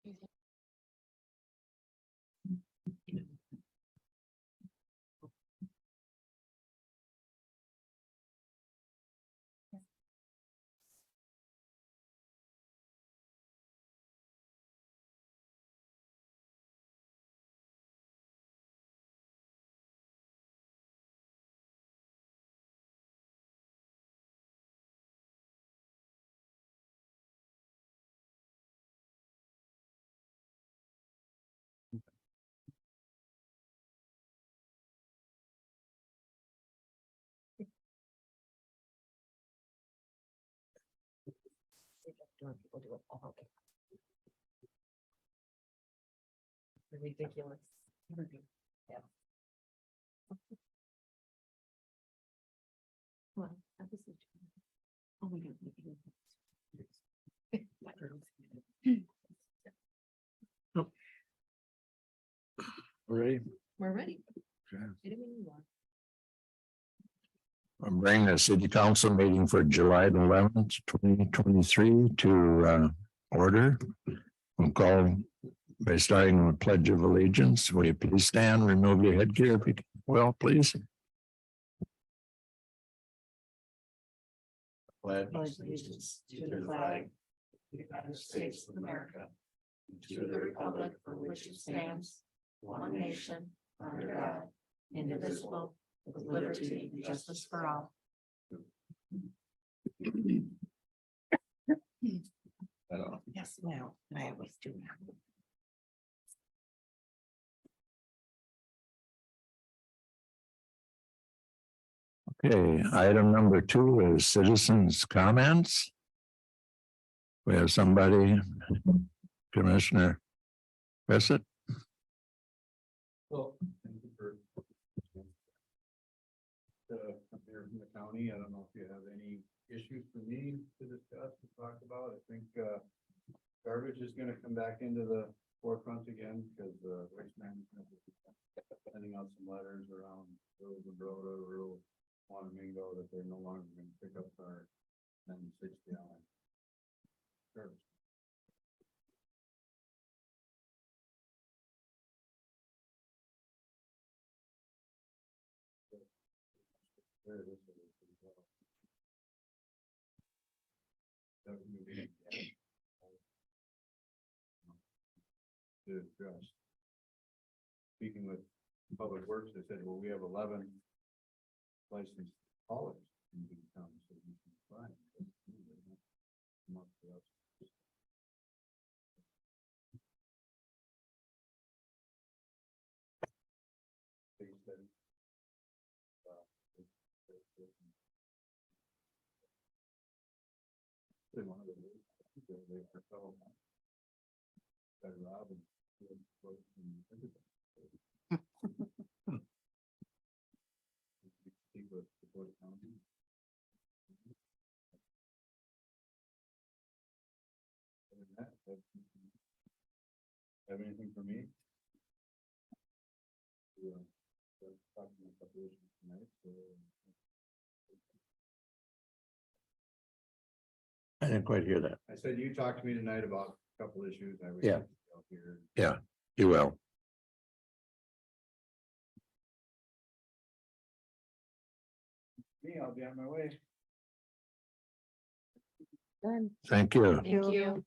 People do it. Oh, okay. Ridiculous. Yeah. Well, this is. Oh my God. Ready? We're ready. Okay. Anything you want. I'm bringing the city council meeting for July 11th, 2023 to order. We'll call by starting with Pledge of Allegiance. Will you please stand, remove your headgear if you can? Well, please. Pledge allegiance to the flag of the United States of America, and to the republic for which it stands, one nation, under God, indivisible, with liberty and justice for all. Yes, well, I always do that. Okay, item number 2 is citizens' comments. We have somebody, Commissioner Bissett. Well, thank you for come here from the county. I don't know if you have any issues for me to discuss, to talk about. I think garbage is gonna come back into the forefront again because waste management is sending out some letters around rural Wanamingo that they're no longer gonna pick up our 96-gallon garbage. There it is. To address. Speaking with Public Works, they said, well, we have 11 licensed haulers in the town, so we can find. Have anything for me? I didn't quite hear that. I said, you talked to me tonight about a couple issues. I was Yeah. out here. Yeah, you will. Me, I'll be on my way. Done. Thank you. Thank you.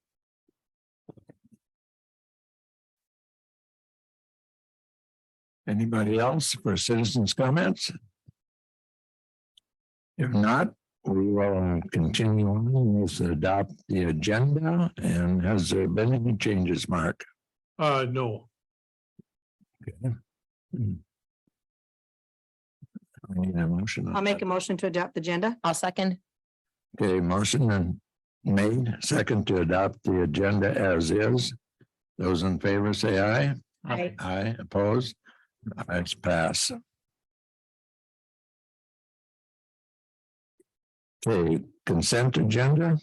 Anybody else for citizens' comments? If not, we will continue on with adopt the agenda. And has there been any changes, Mark? No. Okay. I need a motion. on I'll make that. a motion to adopt the agenda. I'll second. Okay, motion made, second to adopt the agenda as is. Those in favor say aye. Aye. Aye, opposed. Ayes pass. Okay, consent agenda.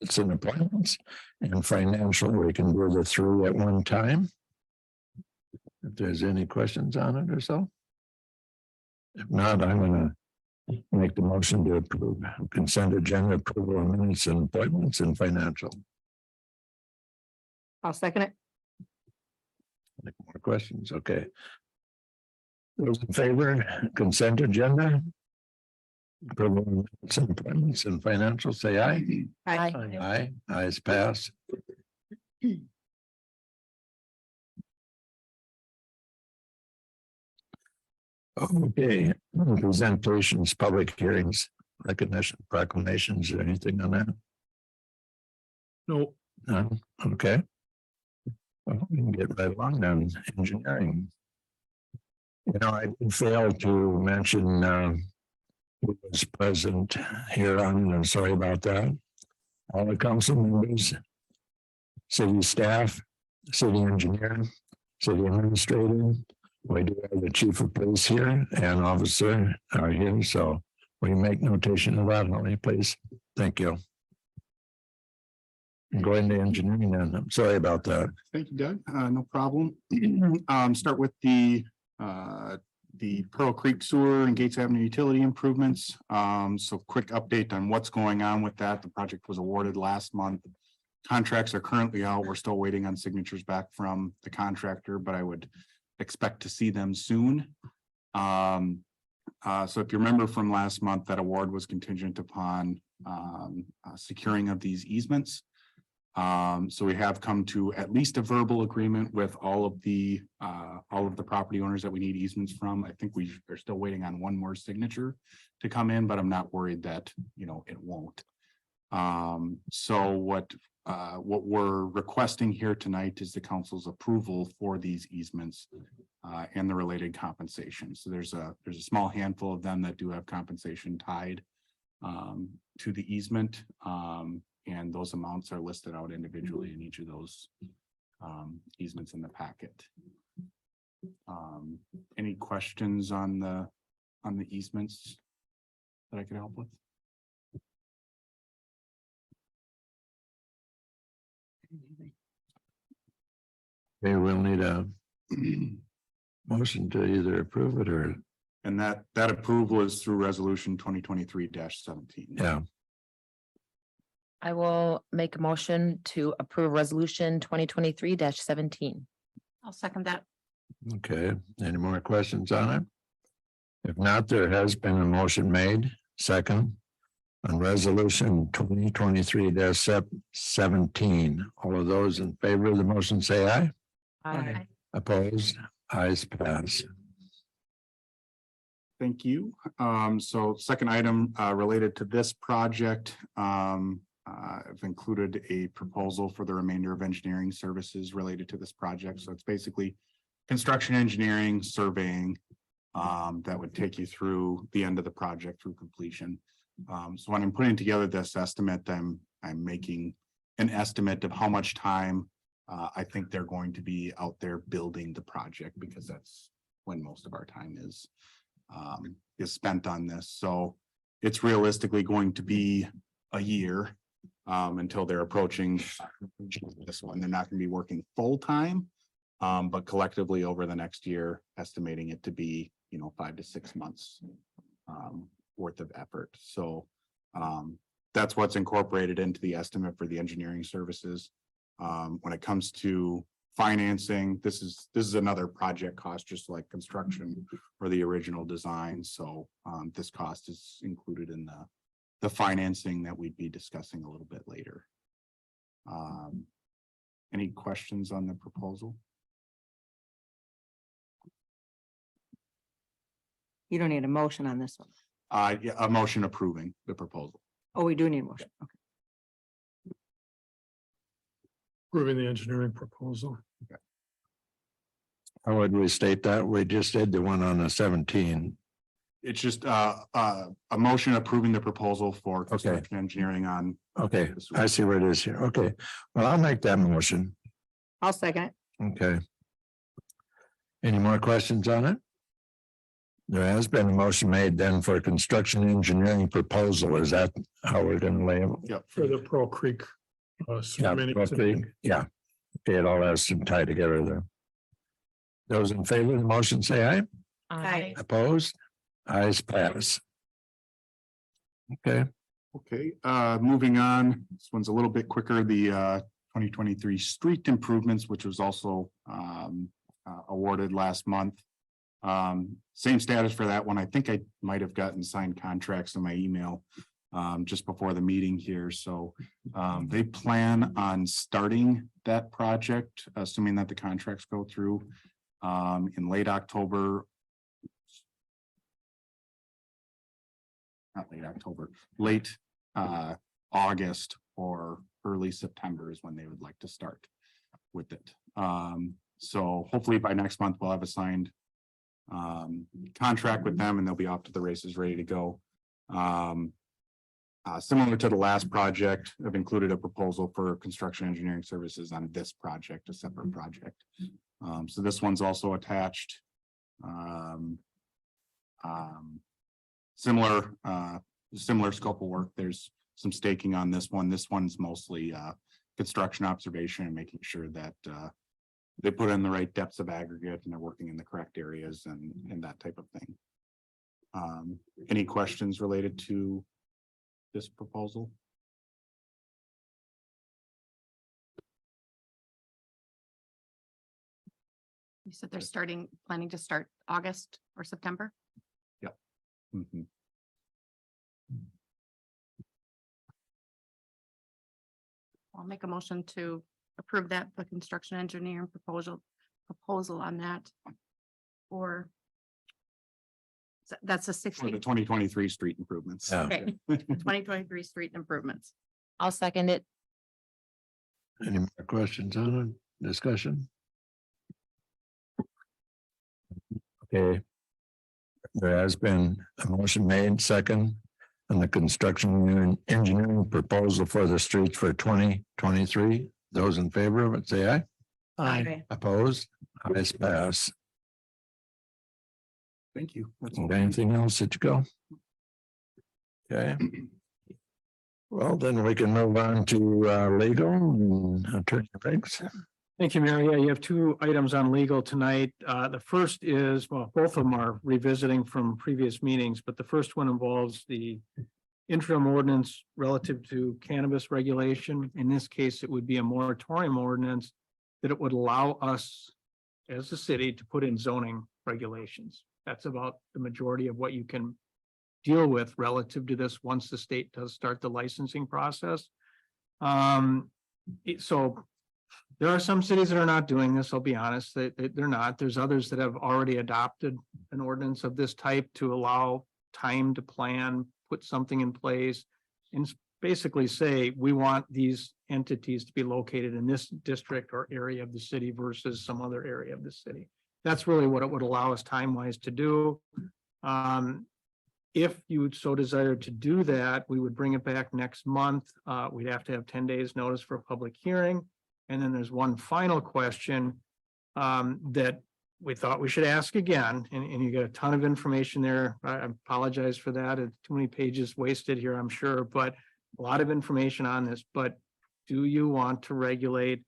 It's in appointments and financial. We can go the 3 at one time. If there's any questions on it or so. If not, I'm gonna make the motion to approve consent agenda approval of minutes and appointments and financial. I'll second it. Any more questions? Okay. Those in favor, consent agenda? Approval of minutes and appointments and financial, say aye. Aye. Aye, ayes pass. Okay, presentations, public hearings, recognition, proclamations, or anything on that? No, None? Okay. Well, we can get right along then, engineering. You know, I failed to mention, who was present here on, and sorry about that. All the council members, city staff, city engineer, city administrator. We do have the chief of police here and officer are here, so we make notation of that, Holly, please. Thank you. Going to engineering, and I'm sorry about that. thank you, Doug. No problem. Start with the Pearl Creek Sewer and Gates Avenue utility improvements. So quick update on what's going on with that. The project was awarded last month. Contracts are currently out. We're still waiting on signatures back from the contractor, but I would expect to see them soon. So if you remember from last month, that award was contingent upon securing of these easements. So we have come to at least a verbal agreement with all of the property owners that we need easements from. I think we are still waiting on one more signature to come in, but I'm not worried that, it won't. So what we're requesting here tonight is the council's approval for these easements and the related compensation. So there's a small handful of them that do have compensation tied to the easement. And those amounts are listed out individually in each of those easements in the packet. Any questions on the easements that I could help with? Okay, we'll need a motion to either approve it or, And that approval is through resolution 2023-17. yeah, I will make a motion to approve resolution 2023-17. I'll second that. okay. Any more questions on it? If not, there has been a motion made, second, on resolution 2023-17. All of those in favor of the motion say aye. Aye. Opposed? Ayes pass. Thank you. So second item related to this project. I've included a proposal for the remainder of engineering services related to this project. So it's basically construction engineering, surveying that would take you through the end of the project through completion. So when I'm putting together this estimate, I'm making an estimate of how much time I think they're going to be out there building the project, because that's when most of our time is spent on this. So it's realistically going to be a year until they're approaching this one. They're not going to be working full time, but collectively over the next year, estimating it to be, 5 to 6 months worth of effort. So that's what's incorporated into the estimate for the engineering services. When it comes to financing, this is another project cost, just like construction or the original design. So this cost is included in the financing that we'd be discussing a little bit later. Any questions on the proposal? You don't need a motion on this one. Yeah, a motion approving the proposal. Oh, we do need a motion. Okay. Approving the engineering proposal. How would we state that? We just did the one on the 17. It's just a motion approving the proposal for construction engineering on. Okay, I see where it is here. Okay, well, I'll make that motion. I'll second it. Okay. Any more questions on it? There has been a motion made then for construction engineering proposal. Is that how we're going to label? Yep. For the Pearl Creek. Yeah, roughly, yeah. Okay, it all has to tie together there. Those in favor of the motion say aye. Aye. Opposed? Ayes pass. Okay, Okay, moving on. This one's a little bit quicker. The 2023 street improvements, which was also awarded last month. Same status for that one. I think I might have gotten signed contracts in my email just before the meeting here. So they plan on starting that project, assuming that the contracts go through in late October. Not late October, late August or early September is when they would like to start with it. So hopefully by next month, we'll have a signed contract with them and they'll be off to the races, ready to go. Similar to the last project, I've included a proposal for construction engineering services on this project, a separate project. So this one's also attached. Similar scope of work. There's some staking on this one. This one's mostly construction observation and making sure that they put in the right depths of aggregate and they're working in the correct areas and that type of thing. Any questions related to this proposal? You said they're planning to start August or September? Mhm. I'll make a motion to approve that, the construction engineering proposal on that. Or that's a For the 60, 2023 street improvements. Yeah. okay, 2023 street improvements. I'll second it. Any more questions on it? Discussion? Okay. There has been a motion made second on the construction and engineering proposal for the streets for 2023. Those in favor of it, say aye. Aye. Opposed? Ayes pass. Thank you. That's all. Anything else that you go? Okay. Well, then we can move on to legal and attorney Riggs. Thank you, Mary. Yeah, you have two items on legal tonight. The first is, well, both of them are revisiting from previous meetings, but the first one involves the interim ordinance relative to cannabis regulation. In this case, it would be a moratorium ordinance that it would allow us as a city to put in zoning regulations. That's about the majority of what you can deal with relative to this once the state does start the licensing process. So there are some cities that are not doing this, I'll be honest, they're not. There's others that have already adopted an ordinance of this type to allow time to plan, put something in place, and basically say, we want these entities to be located in this district or area of the city versus some other area of the city. That's really what it would allow us time-wise to do. If you would so desire to do that, we would bring it back next month. We'd have to have 10 days notice for a public hearing. And then there's one final question that we thought we should ask again, and you get a ton of information there. I apologize for that. It's too many pages wasted here, I'm sure, but a lot of information on this. But do you want to regulate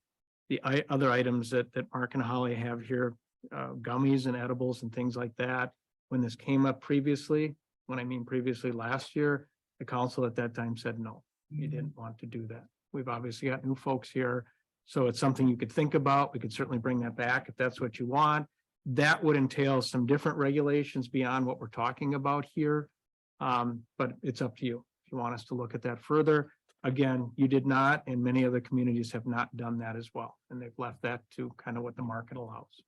the other items that Mark and Holly have here, gummies and edibles and things like that? When this came up previously, when I mean previously last year, the council at that time said no, you didn't want to do that. We've obviously got new folks here. So it's something you could think about. We could certainly bring that back if that's what you want. That would entail some different regulations beyond what we're talking about here. But it's up to you if you want us to look at that further. Again, you did not, and many other communities have not done that as well. And they've left that to kind of what the market allows.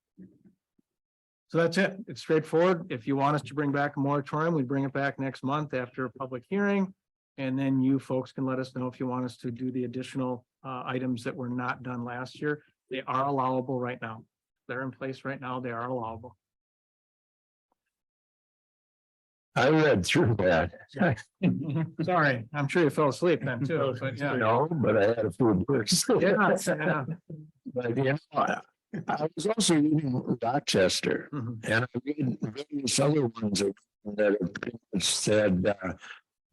So that's it. It's straightforward. If you want us to bring back a moratorium, we bring it back next month after a public hearing. And then you folks can let us know if you want us to do the additional items that were not done last year. They are allowable right now. They're in place right now. They are allowable. I read through that. Sorry, I'm sure you fell asleep then too, but yeah. No, but I had a food burst. Yeah. But you know, I was also reading Rochester, Mhm. and I read various other ones that have pretty much said,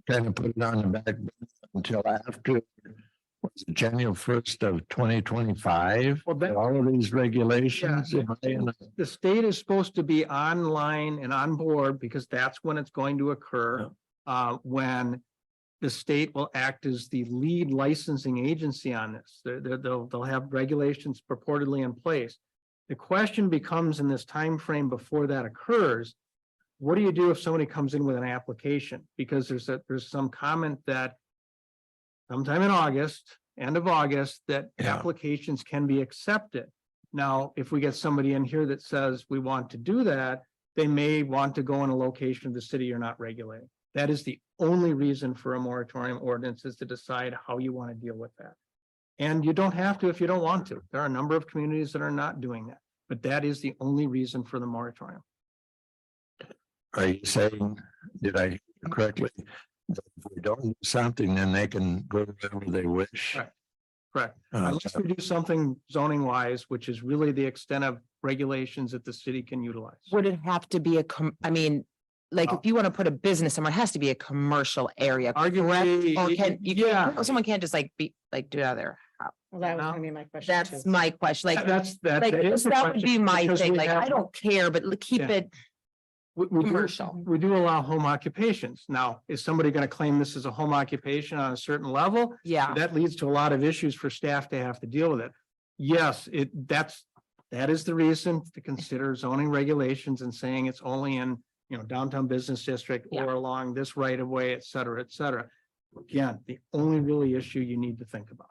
kind of put it on the back burner until after, was it January 1st of 2025? Well, that- All of these regulations. And The state is supposed to be online and on board because that's when it's going to occur. When the state will act as the lead licensing agency on this. They'll have regulations purportedly in place. The question becomes in this time frame before that occurs, what do you do if somebody comes in with an application? Because there's some comment that sometime in August, end of August, that Yeah. applications can be accepted. Now, if we get somebody in here that says we want to do that, they may want to go in a location of the city you're not regulating. That is the only reason for a moratorium ordinance, is to decide how you want to deal with that. And you don't have to if you don't want to. There are a number of communities that are not doing that, but that is the only reason for the moratorium. Are you saying, did I hear correctly? that If we don't do something, then they can go wherever they wish. Right. Correct. Uh, Unless we do something zoning wise, which is really the extent of regulations that the city can utilize. Would it have to be I mean, like if you want to put a business somewhere, it has to be a commercial area. correct? Arguably, Or can you, yeah. someone can't just like do it out of their house. Well, that was No. gonna be my question. That's too. my question, like, That like, is the that would be question, my because thing, we like, have- I don't care, but keep Yeah. it We commercial. do allow home occupations. Now, is somebody going to claim this as a home occupation on a certain level? Yeah, That leads to a lot of issues for staff to have to deal with it. Yes, that is the reason to consider zoning regulations and saying it's only in, downtown business district Yeah. or along this right of way, et cetera, et cetera. Again, the only really issue you need to think about.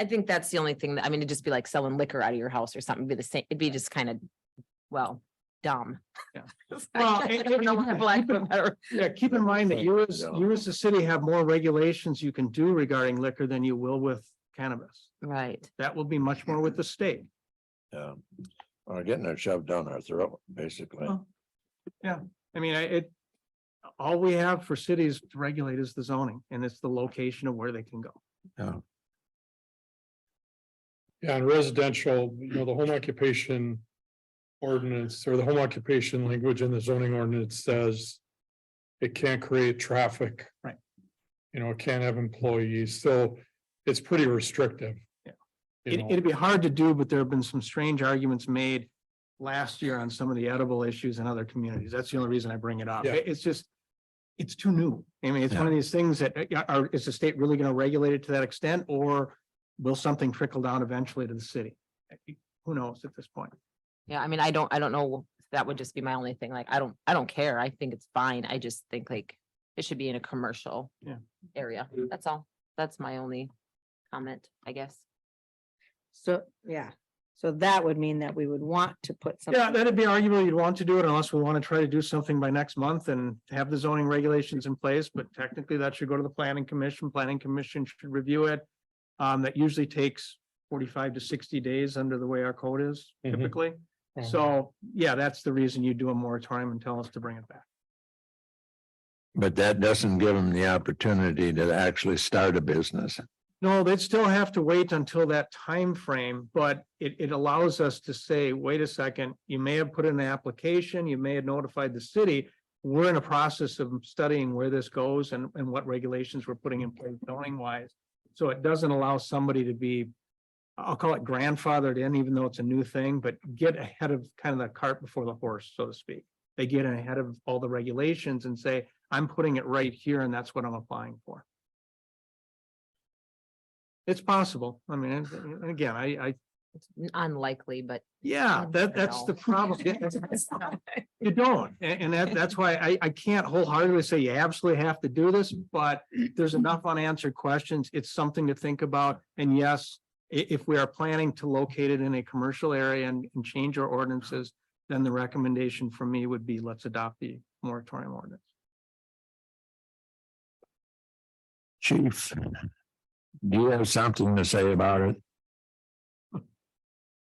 I think that's the only thing that, I mean, it'd just be like selling liquor out of your house or something, it'd be the same, it'd be just kind of, well, dumb. Yeah. Well, Well, I don't know, for lack of a better. Yeah, keep in mind that you as the city have more regulations you can do regarding liquor than you will with cannabis. Right, That will be much more with the state. Yeah. Or getting it shoved down our throat, basically. Oh. I mean, all we have for cities to regulate is the zoning, and it's the location of where they can go. Yeah. Yeah, and residential, the home occupation ordinance or the home occupation language in the zoning ordinance says it can't create traffic. Right. It can't have employees, so it's pretty restrictive. Yeah. You know. It'd be hard to do, but there have been some strange arguments made last year on some of the edible issues in other communities. That's the only reason I bring it up. Yeah. It's just, it's too new. I mean, it's one of these things that is the state really going to regulate it to that extent, or will something trickle down eventually to the city? Who knows at this point? yeah, I mean, I don't know, that would just be my only thing, like, I don't care, I think it's fine, I just think like, it should be in a commercial. Yeah. Area, that's all, that's my only comment, I guess. So, yeah, so that would mean that we would want to put something. Yeah, that'd be arguable. You'd want to do it unless we want to try to do something by next month and have the zoning regulations in place, but technically that should go to the planning commission. Planning commission should review it. That usually takes 45 to 60 days under the way our code is Mhm. typically. So, yeah, that's the reason you do a moratorium and tell us to bring it back. But that doesn't give them the opportunity to actually start a business. No, they'd still have to wait until that time frame, but it allows us to say, wait a second, you may have put in an application, you may have notified the city. We're in a process of studying where this goes and what regulations we're putting in place zoning wise. So it doesn't allow somebody to be, I'll call it grandfathered in, even though it's a new thing, but get ahead of kind of the cart before the horse, so to speak. They get ahead of all the regulations and say, I'm putting it right here and that's what I'm applying for. It's possible. I mean, and again, It's unlikely, but. yeah, that's the problem. You don't, and that's why I can't wholeheartedly say you absolutely have to do this, but there's enough unanswered questions. It's something to think about. And yes, if we are planning to locate it in a commercial area and change our ordinances, then the recommendation from me would be, let's adopt the moratorium ordinance. Chief, do you have something to say about it?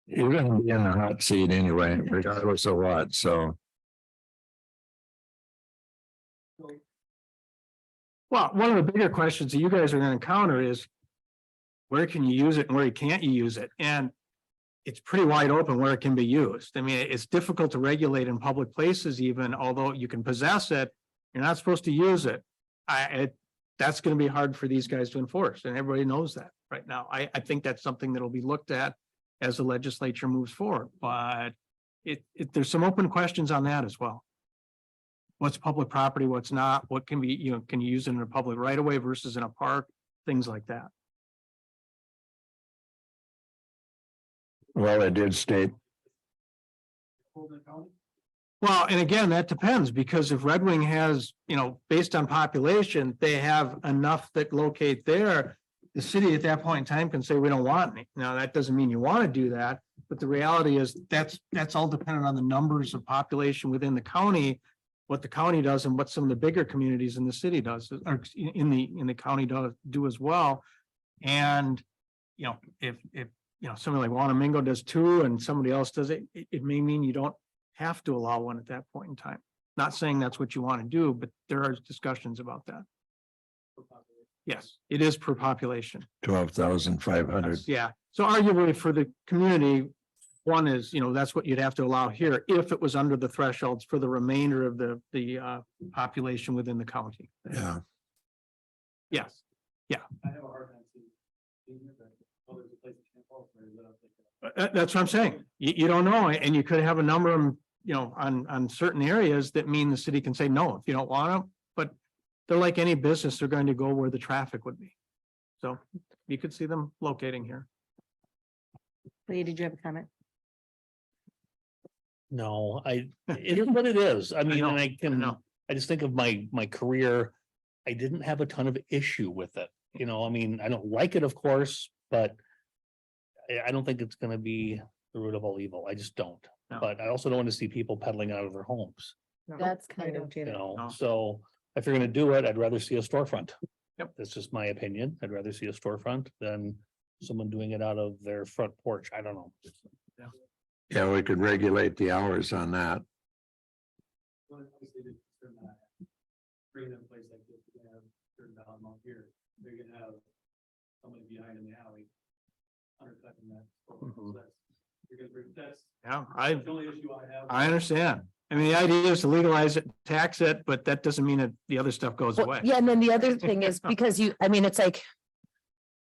You're gonna be in the hot seat anyway, regardless of what, so. Well, one of the bigger questions that you guys are going to encounter is where can you use it and where can't you use it? And it's pretty wide open where it can be used. I mean, it's difficult to regulate in public places even, although you can possess it, you're not supposed to use it. That's going to be hard for these guys to enforce, and everybody knows that right now. I think that's something that'll be looked at as the legislature moves forward, but there's some open questions on that as well. what's public property, what's not, what can be, can you use it in a public right of way versus in a park, things like that. Well, it did state, Well, and again, that depends, because if Red Wing has, based on population, they have enough that locate there. The city at that point in time can say, we don't want any. Now, that doesn't mean you want to do that, but the reality is that's all dependent on the numbers of population within the county. What the county does and what some of the bigger communities in the city does, or in the county do as well. And, if somebody like Wanamingo does two and somebody else does it, it may mean you don't have to allow one at that point in time. Not saying that's what you want to do, but there are discussions about that. Yes, it is per population. 12,500. Yeah, so arguably for the community, one is, that's what you'd have to allow here if it was under the thresholds for the remainder of the population within the county. Yeah, Yes, I have a hard time seeing that. Oh, there's a place that can't fall for it. that's what I'm saying. You don't know, and you could have a number of, on certain areas that mean the city can say, no, if you don't want them, but they're like any business, they're going to go where the traffic would be. So you could see them locating here. Lee, did you have a comment? No, it is what it is. I mean, know, and know. I just think of my career. I didn't have a ton of issue with it. I mean, I don't like it, of course, but I don't think it's gonna be the root of all evil. I just don't. No. But I also don't want to see people peddling out of their homes, That's kind of, No. so if you're gonna do it, I'd rather see a storefront. Yep. That's just my opinion. I'd rather see a storefront than someone doing it out of their front porch. I don't know. yeah, we could regulate the hours on that. Bring them a place like this, you're gonna have certain dollar amount here, they're gonna have somebody behind in the alley. Undercutting that. Mhm. So you're gonna bring, that's Yeah, the only issue I have. I understand. I mean, the idea is to legalize it, tax it, but that doesn't mean that the other stuff goes well, away. yeah, and then the other thing is because it's like,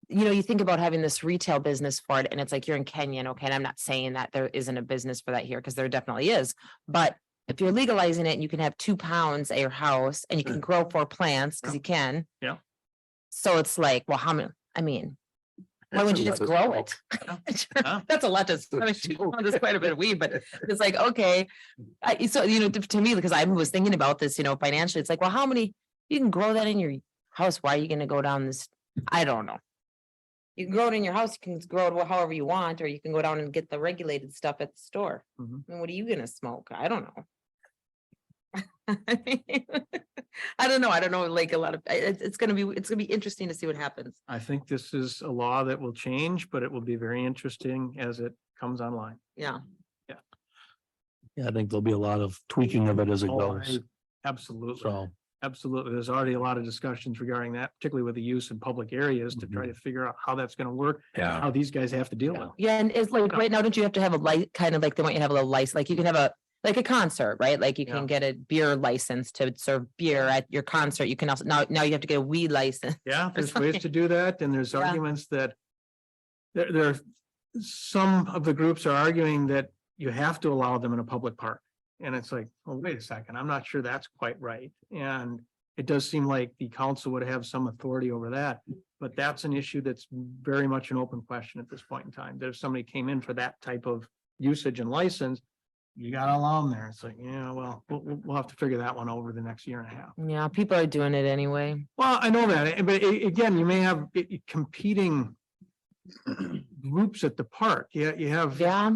you think about having this retail business for it and it's like you're in Kenyon, okay, and I'm not saying that there isn't a business for that here, because there definitely is. But if you're legalizing it and you can have 2 pounds at your house and you can grow 4 plants, because you can. Yeah. So it's like, well, how many, why wouldn't you just grow it? Yeah. That's a lot to, 2 pounds is quite a bit of weed, but it's like, okay. So, to me, because I was thinking about this, financially, it's like, well, how many, you can grow that in your house. Why are you gonna go down this? I don't know. You can grow it in your house, you can grow it however you want, or you can go down and get the regulated stuff at the store. Mhm. I mean, what are you gonna smoke? I don't know. I don't know, like a lot of, it's gonna be interesting to see what happens. I think this is a law that will change, but it will be very interesting as it comes online. Yeah, Yeah, I think there'll be a lot of tweaking of it as it goes. Absolutely. So, Absolutely. There's already a lot of discussions regarding that, particularly with the use in public areas to try to figure out how that's gonna work, Yeah, how these guys have to deal with it. yeah, and it's like, right now, don't you have to have a light, kind of like they want you to have a little license, like you can have like a concert, right? Like you Yeah. can get a beer license to serve beer at your concert. You can also, now you have to get a weed license. Yeah, there's ways to do that, and there's Yeah. arguments that there, some of the groups are arguing that you have to allow them in a public park. And it's like, well, wait a second, I'm not sure that's quite right. And it does seem like the council would have some authority over that. But that's an issue that's very much an open question at this point in time. That if somebody came in for that type of usage and license, you gotta allow them there. It's like, yeah, well, we'll have to figure that one over the next year and a half. Yeah, people are doing it anyway. Well, I know that, but again, you may have competing groups at the park. Yeah, you have. Yeah,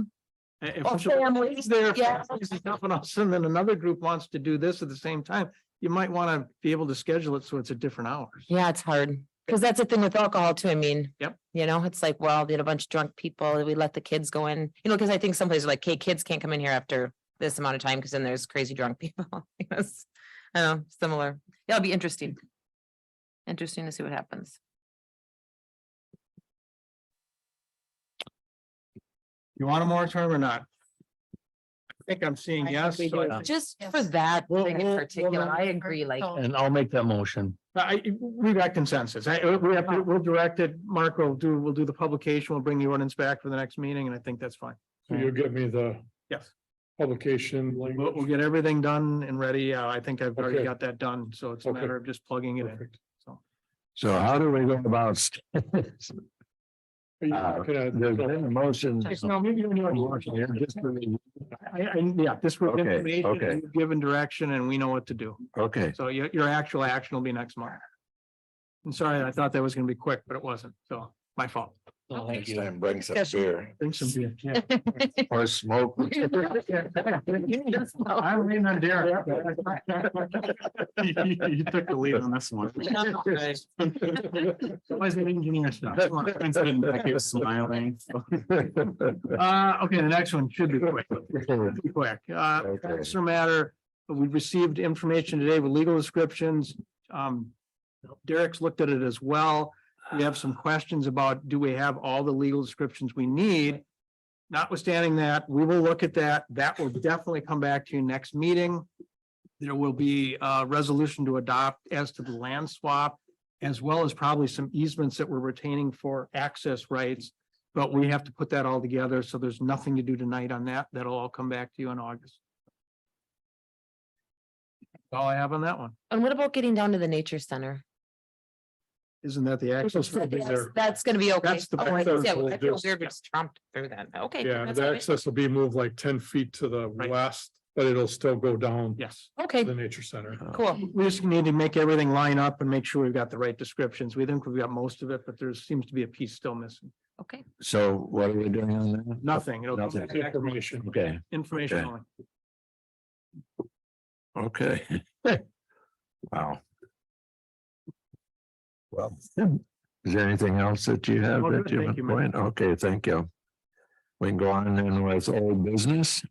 If Or somebody families, is there, yeah. families and stuff, and all of a sudden then another group wants to do this at the same time, you might want to be able to schedule it so it's at different hours. yeah, it's hard. Because that's the thing with alcohol too. I mean. Yep. It's like, well, we had a bunch of drunk people. We let the kids go in, because I think some places are like, hey, kids can't come in here after this amount of time because then there's crazy drunk people. Yes. I know, similar. Yeah, it'll be interesting. Interesting to see what happens. You want a moratorium or not? I think I'm seeing I yes. think we so do. I think- Just Yes. for that Well, thing in well, particular, well, I agree, like, and I'll make that motion. We got consensus. We'll direct it. Mark will do the publication. We'll bring the ordinance back for the next meeting, and I think that's fine. So you'll give me the Yes. publication We'll language. get everything done and ready. I think I've already Okay. got that done, so it's a Okay. matter of just plugging it in. Perfect. So how do we go about? Are you looking at- There's been a motion. There's no, maybe you know. Motion here, just for the- Yeah, this was Okay, information, okay. and you've given direction and we know what to do. Okay, So your actual action will be next month. I'm sorry, I thought that was gonna be quick, but it wasn't. So my fault. No, thank next you. time bring some Discussion. beer Bring some beer. Yeah. or smoke. I'm leaning on Derek. You took the lead on this one. Why is it engineer stuff? Come on. Smiling. Okay, the next one should be quick. Be quick. Okay. Transfer matter, we've received information today with legal descriptions. Derek's looked at it as well. We have some questions about, do we have all the legal descriptions we need? Notwithstanding that, we will look at that. That will definitely come back to you next meeting. There will be a resolution to adopt as to the land swap, as well as probably some easements that we're retaining for access rights. But we have to put that all together, so there's nothing to do tonight on that. That'll all come back to you in August. That's all I have on that one. And what about getting down to the nature center? Isn't that the access? That's gonna be okay. That's the Oh, I access yeah, will I feel just- weird, we just trumped through that. Okay. Yeah, that's the all right. access will be moved like 10 feet to the Right. west, but it'll still go down to Yes. Okay, the nature center. cool. We just need to make everything line up and make sure we've got the right descriptions. We think we've got most of it, but there seems to be a piece still missing. Okay. So what are we doing on that? Nothing. It'll come Nothing. back next month. Information. Okay, Information Okay. only. okay. Wow. Well, is there anything else that you have Oh, that good. you Thank want you, to Mayor. point? Okay, thank you. We can go on then with old business.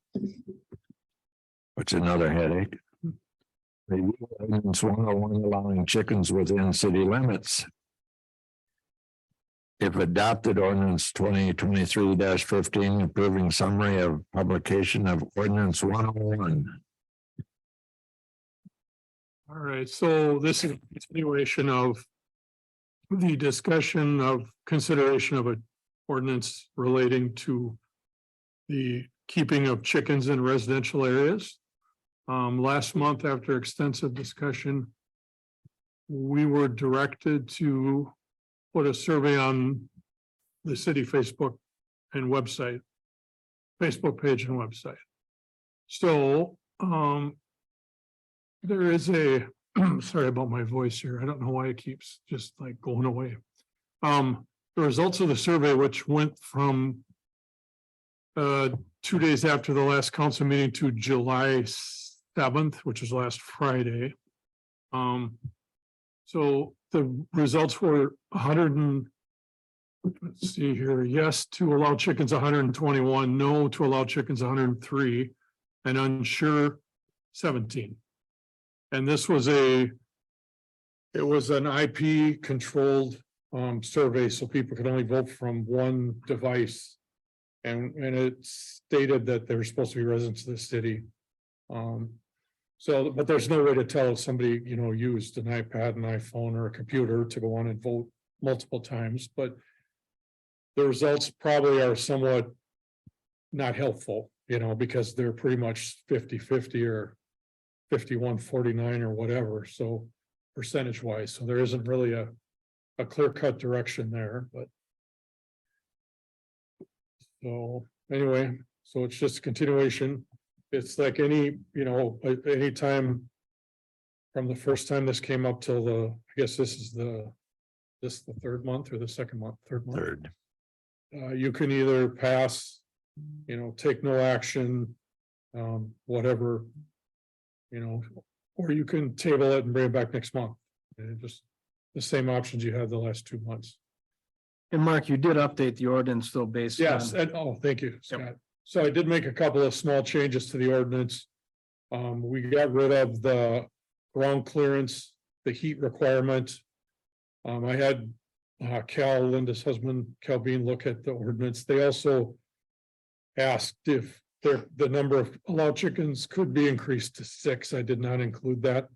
Which is another headache. Review ordinance 101 allowing chickens within city limits. If adopted, ordinance 2023-15 approving summary of publication of ordinance 101. All right, so this is a continuation of the discussion of consideration of an ordinance relating to the keeping of chickens in residential areas. Last month, after extensive discussion, we were directed to put a survey on the city Facebook and website, Facebook page and website. So, there is a, sorry about my voice here. I don't know why it keeps just like going away. The results of the survey, which went from 2 days after the last council meeting to July 7th, which was last Friday. So the results were 100 and, let's see here, yes to allow chickens 121, no to allow chickens 103, and unsure 17. And this was it was an IP controlled survey, so people could only vote from one device. And it stated that they're supposed to be residents of the city. So, but there's no way to tell if somebody, used an iPad, an iPhone, or a computer to go on and vote multiple times, but the results probably are somewhat not helpful, because they're pretty much 50-50 or 51-49 or whatever, so percentage wise, so there isn't really a clear-cut direction there, but so anyway, so it's just a continuation. It's like any time from the first time this came up till I guess this is the third month or the second month, third month. Third. You can either pass, take no action, whatever, or you can table it and bring it back next month. And just the same options you had the last 2 months. And Mark, you did update the ordinance though based on. Yes, and thank you, Scott. So I did make a couple of small changes to the ordinance. We got rid of the ground clearance, the heat requirement. I had Cal, Linda's husband, Cal Bean, look at the ordinance. They also asked if the number of allowed chickens could be increased to 6. I did not include that.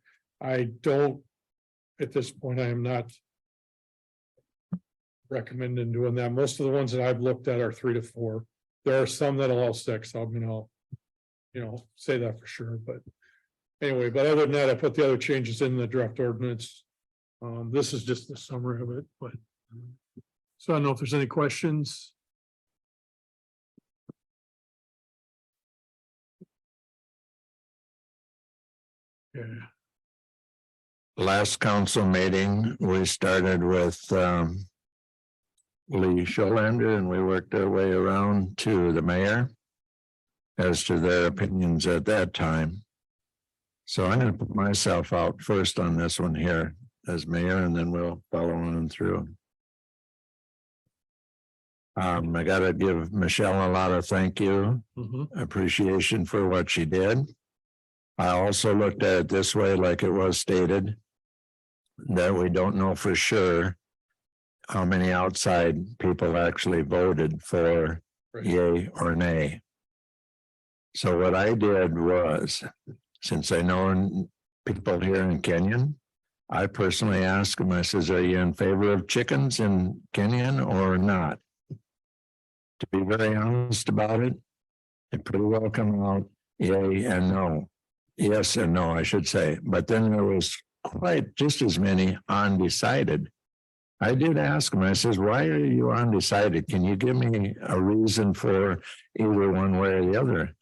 I don't, at this point, I am not recommending doing that. Most of the ones that I've looked at are 3 to 4. There are some that allow 6. say that for sure, but anyway, but other than that, I put the other changes in the draft ordinance. This is just the summary of it, but so I don't know if there's any questions. Yeah, Last council meeting, we started with Lee Scholander and we worked our way around to the mayor as to their opinions at that time. So I'm going to put myself out first on this one here as mayor, and then we'll follow on through. I got to give Michelle a lot of thank you, appreciation for what she did. I also looked at it this way, like it was stated, that we don't know for sure how many outside people actually voted for yay or nay. So what I did was, since I know people here in Kenyon, I personally asked them, I says, are you in favor of chickens in Kenyon or not? To be very honest about it, it pretty well come out yay and no. Yes and no, I should say. But then there was quite just as many undecided. I did ask him, I says, why are you undecided? Can you give me a reason for either one way or the other?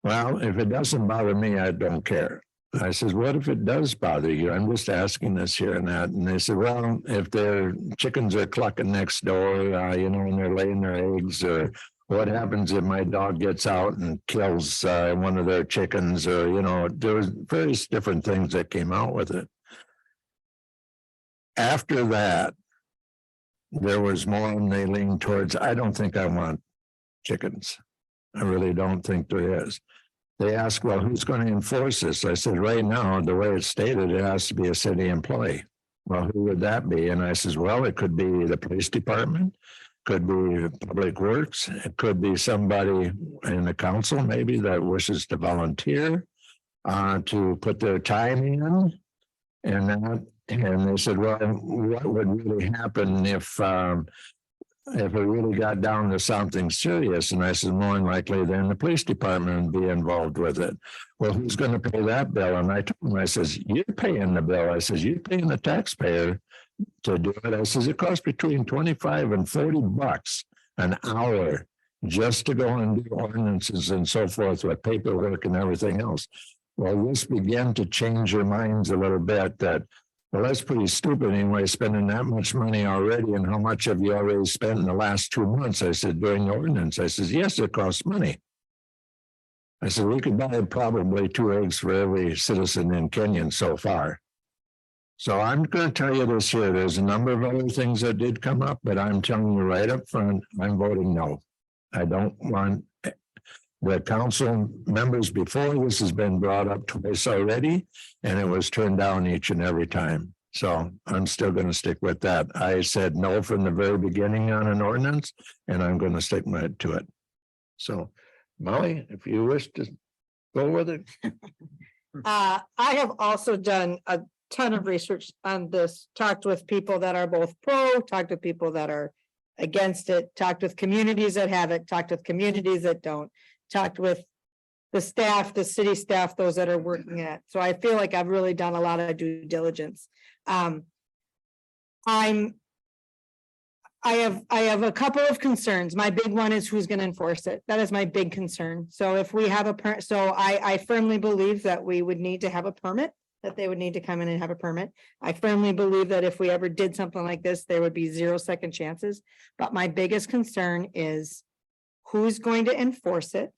Well, if it doesn't bother me, I don't care. I says, what if it does bother you? I'm just asking this here and that. And they said, well, if their chickens are clucking next door, and they're laying their eggs, or what happens if my dog gets out and kills one of their chickens, or, there was various different things that came out with it. After that, there was more, and they leaned towards, I don't think I want chickens. I really don't think there is. They asked, well, who's going to enforce this? I said, right now, the way it's stated, it has to be a city employee. Well, who would that be? And I says, well, it could be the police department, could be Public Works, it could be somebody in the council maybe that wishes to volunteer to put their time in. And they said, well, what would really happen if it really got down to something serious? And I said, more than likely, then the police department would be involved with it. Well, who's going to pay that bill? And I told him, I says, you're paying the bill. I says, you're paying the taxpayer to do it. I says, it costs between 25 and 40 bucks an hour just to go and do ordinances and so forth with paperwork and everything else. Well, this began to change their minds a little bit that, well, that's pretty stupid anyway, spending that much money already. And how much have you already spent in the last 2 months? I said, during the ordinance. I says, yes, it costs money. I said, we could buy probably 2 eggs for every citizen in Kenyon so far. So I'm going to tell you this here. There's a number of other things that did come up, but I'm telling you right up front, I'm voting no. I don't want the council members before this has been brought up twice already, and it was turned down each and every time. So I'm still going to stick with that. I said no from the very beginning on an ordinance, and I'm going to stick to it. So Molly, if you wish to go with it. I have also done a ton of research on this, talked with people that are both pro, talked with people that are against it, talked with communities that have it, talked with communities that don't, talked with the staff, the city staff, those that are working at. So I feel like I've really done a lot of due diligence. I have a couple of concerns. My big one is who's going to enforce it. That is my big concern. So if we have I firmly believe that we would need to have a permit, that they would need to come in and have a permit. I firmly believe that if we ever did something like this, there would be 0 second chances. But my biggest concern is who's going to enforce it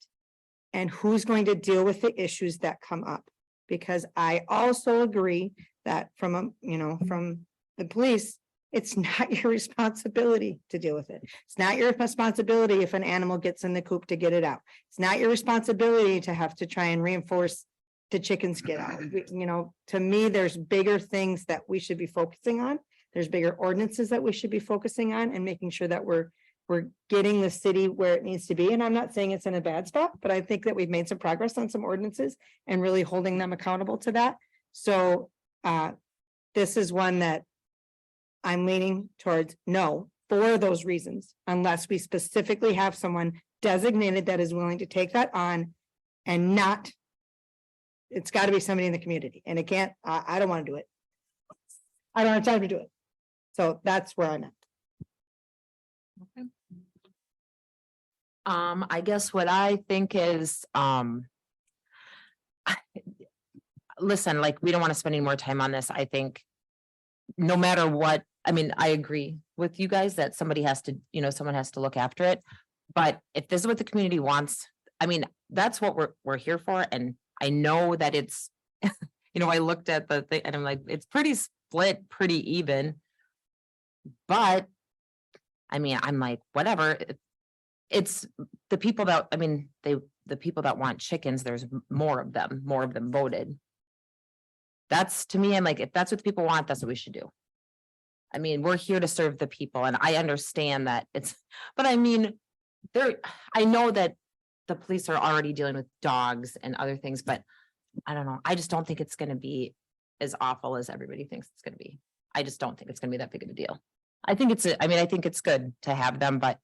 and who's going to deal with the issues that come up. Because I also agree that from the police, it's not your responsibility to deal with it. It's not your responsibility if an animal gets in the coop to get it out. It's not your responsibility to have to try and reinforce the chickens get out. To me, there's bigger things that we should be focusing on. There's bigger ordinances that we should be focusing on and making sure that we're getting the city where it needs to be. And I'm not saying it's in a bad spot, but I think that we've made some progress on some ordinances and really holding them accountable to that. So this is one that I'm leaning towards no for those reasons, unless we specifically have someone designated that is willing to take that on and not. It's gotta be somebody in the community and it can't, I don't wanna do it. I don't have time to do it. So that's where I'm at. I guess what I think is, listen, like, we don't want to spend any more time on this. I think no matter what, I mean, I agree with you guys that somebody has to, someone has to look after it. But if this is what the community wants, I mean, that's what we're here for. And I know that it's, I looked at the thing and I'm like, it's pretty split, pretty even. But I mean, I'm like, whatever. It's the people that, I mean, the people that want chickens, there's more of them voted. That's, to me, I'm like, if that's what the people want, that's what we should do. I mean, we're here to serve the people and I understand that but I mean, I know that the police are already dealing with dogs and other things, but I don't know. I just don't think it's gonna be as awful as everybody thinks it's gonna be. I just don't think it's gonna be that big of a deal. I think I think it's good to have them, but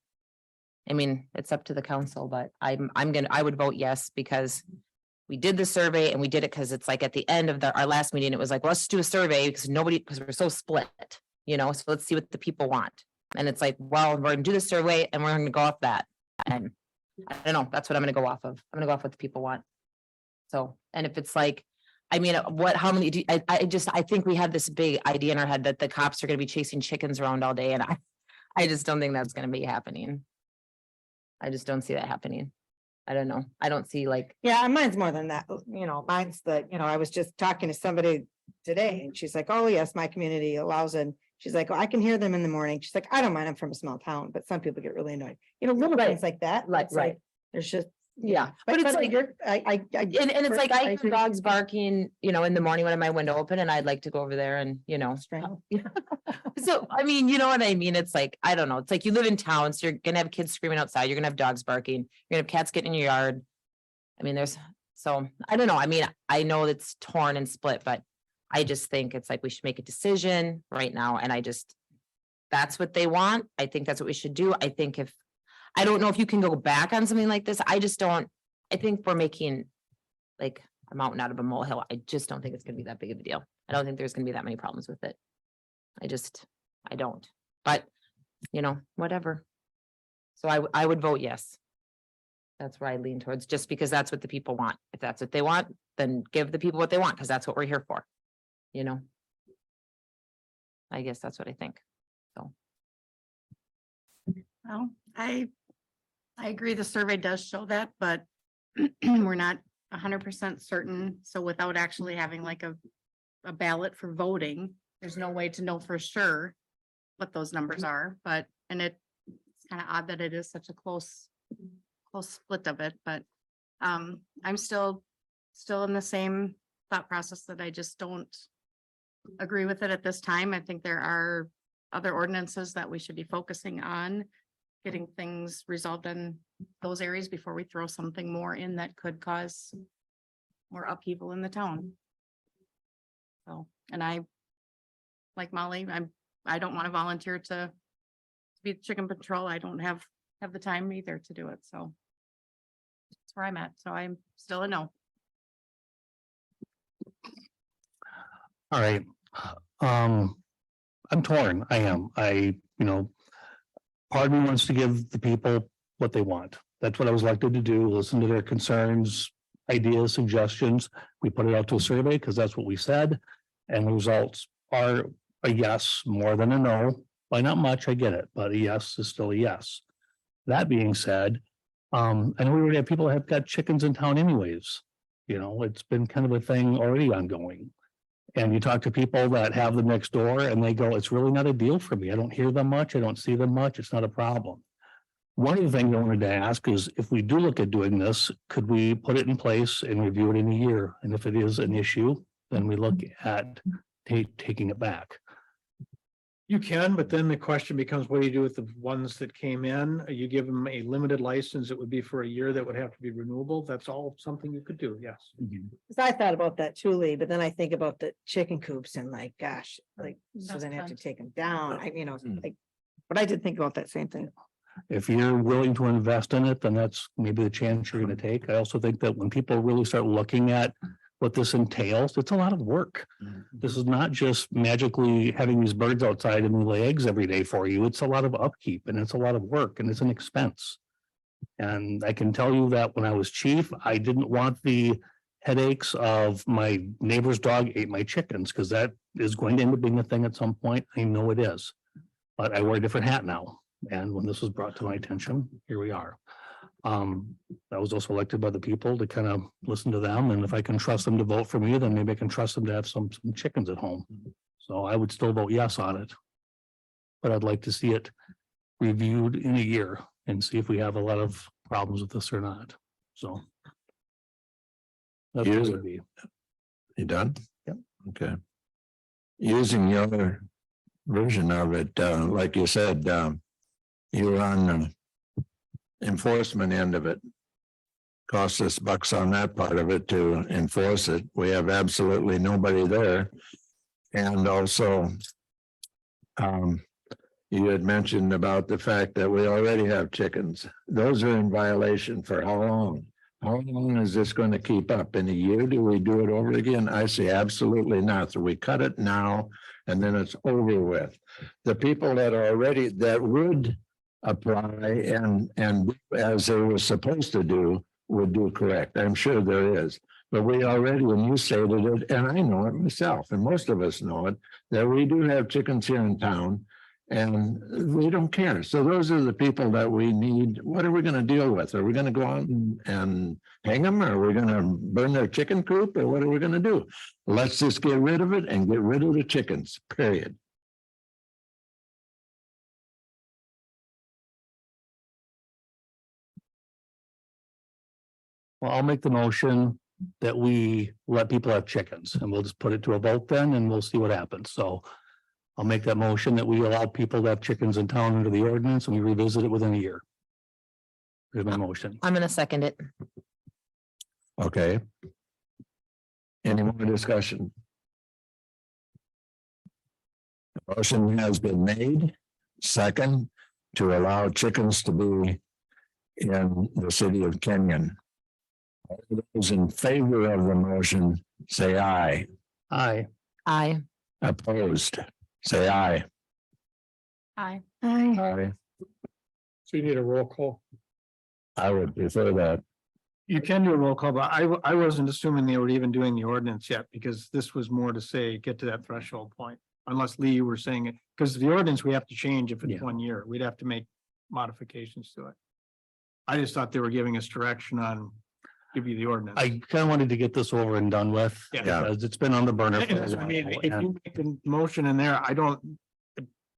I mean, it's up to the council, but I would vote yes, because we did the survey and we did it because it's like at the end of our last meeting, it was like, well, let's do a survey because we're so split, so let's see what the people want. And it's like, well, we're gonna do the survey and we're gonna go off that. And I don't know, that's what I'm gonna go off of. I'm gonna go off what the people want. So, and if it's like, I mean, how many, I think we had this big idea in our head that the cops are gonna be chasing chickens around all day and I just don't think that's gonna be happening. I just don't see that happening. I don't know. I don't see like, Yeah, and mine's more than that, mine's I was just talking to somebody today and she's like, oh, yes, my community allows it. She's like, oh, I can hear them in the morning. She's like, I don't mind, I'm from a small town, but some people get really annoyed, little Right. things like that. Like, It's right. There's just. yeah, but it's like, I. and it's like, I hear agree. dogs barking, in the morning when my window open and I'd like to go over there and, Strangle. So, I mean, you know what I mean? It's like, I don't know. It's like you live in town, so you're gonna have kids screaming outside. You're gonna have dogs barking. You're gonna have cats getting in your yard. I mean, so I don't know. I mean, I know it's torn and split, but I just think it's like we should make a decision right now. And that's what they want. I think that's what we should do. I don't know if you can go back on something like this. I think we're making like a mountain out of a molehill. I just don't think it's gonna be that big of a deal. I don't think there's gonna be that many problems with it. I don't, but whatever. So I would vote yes. That's where I lean towards, just because that's what the people want. If that's what they want, then give the people what they want, because that's what we're here for. I guess that's what I think. So. Well, I agree the survey does show that, but we're not 100% certain. So without actually having like a ballot for voting, there's no way to know for sure what those numbers are, and it's kind of odd that it is such a close split of it, but I'm still in the same thought process that I just don't agree with it at this time. I think there are other ordinances that we should be focusing on getting things resolved in those areas before we throw something more in that could cause more upheaval in the town. So, and I, like Molly, I don't want to volunteer to be chicken patrol. I don't have the time either to do it. So that's where I'm at. So I'm still a no. All right. I'm torn. I am. Part of me wants to give the people what they want. That's what I was elected to do. Listen to their concerns, ideas, suggestions. We put it out to a survey because that's what we said. And the results are a yes more than a no. By not much, I get it, but a yes is still a yes. That being said, and we already have people that have got chickens in town anyways. It's been kind of a thing already ongoing. And you talk to people that have them next door and they go, it's really not a deal for me. I don't hear them much. I don't see them much. It's not a problem. One of the things I wanted to ask is if we do look at doing this, could we put it in place and review it in a year? And if it is an issue, then we look at taking it back. You can, but then the question becomes, what do you do with the ones that came in? You give them a limited license, it would be for a year, that would have to be renewable. That's all something you could do, yes. I thought about that too, Lee, but then I think about the chicken coops and like, gosh, so That's then I have to fun. take them down. But I did think about that same thing. if you're willing to invest in it, then that's maybe the chance you're gonna take. I also think that when people really start looking at what this entails, it's a lot of work. This is not just magically having these birds outside and they lay eggs every day for you. It's a lot of upkeep and it's a lot of work and it's an expense. And I can tell you that when I was chief, I didn't want the headaches of my neighbor's dog ate my chickens, because that is going to end up being a thing at some point. I know it is. But I wear a different hat now. And when this was brought to my attention, here we are. I was also elected by the people to kind of listen to them. And if I can trust them to vote for me, then maybe I can trust them to have some chickens at home. So I would still vote yes on it. But I'd like to see it reviewed in a year and see if we have a lot of problems with this or not. So. That's what it would be. You done? Yep. Okay. Using your other version of it, like you said, you were on the enforcement end of it. Cost us bucks on that part of it to enforce it. We have absolutely nobody there. And also, you had mentioned about the fact that we already have chickens. Those are in violation for how long? How long is this going to keep up? In a year, do we do it over again? I say absolutely not. So we cut it now and then it's over with. The people that are already, that would apply and as they were supposed to do, would do correct. I'm sure there is. But we already, when you stated it, and I know it myself, and most of us know it, that we do have chickens here in town. And we don't care. So those are the people that we need. What are we going to deal with? Are we going to go out and hang them? Or are we going to burn their chicken coop? Or what are we going to do? Let's just get rid of it and get rid of the chickens, period. Well, I'll make the motion that we let people have chickens and we'll just put it to a vote then and we'll see what happens. So I'll make that motion that we allow people to have chickens in town under the ordinance and we revisit it within a year. Here's my motion. I'm gonna second it. Okay. Any more discussion? The motion has been made, second, to allow chickens to be in the city of Kenyon. All those in favor of the motion, say aye. Aye. Aye. Opposed, say aye. Aye. Aye. So you need a roll call. I would prefer that. You can do a roll call, but I wasn't assuming they were even doing the ordinance yet, because this was more to say, get to that threshold point. Unless Lee, you were saying it, because the ordinance we have to change if it's Yeah. 1 year, we'd have to make modifications to it. I just thought they were giving us direction on, give you the ordinance. I kind of wanted to get this over and done with. Yeah. Because it's been on the burner. And for a that's what I mean, while, if and you make the motion in there,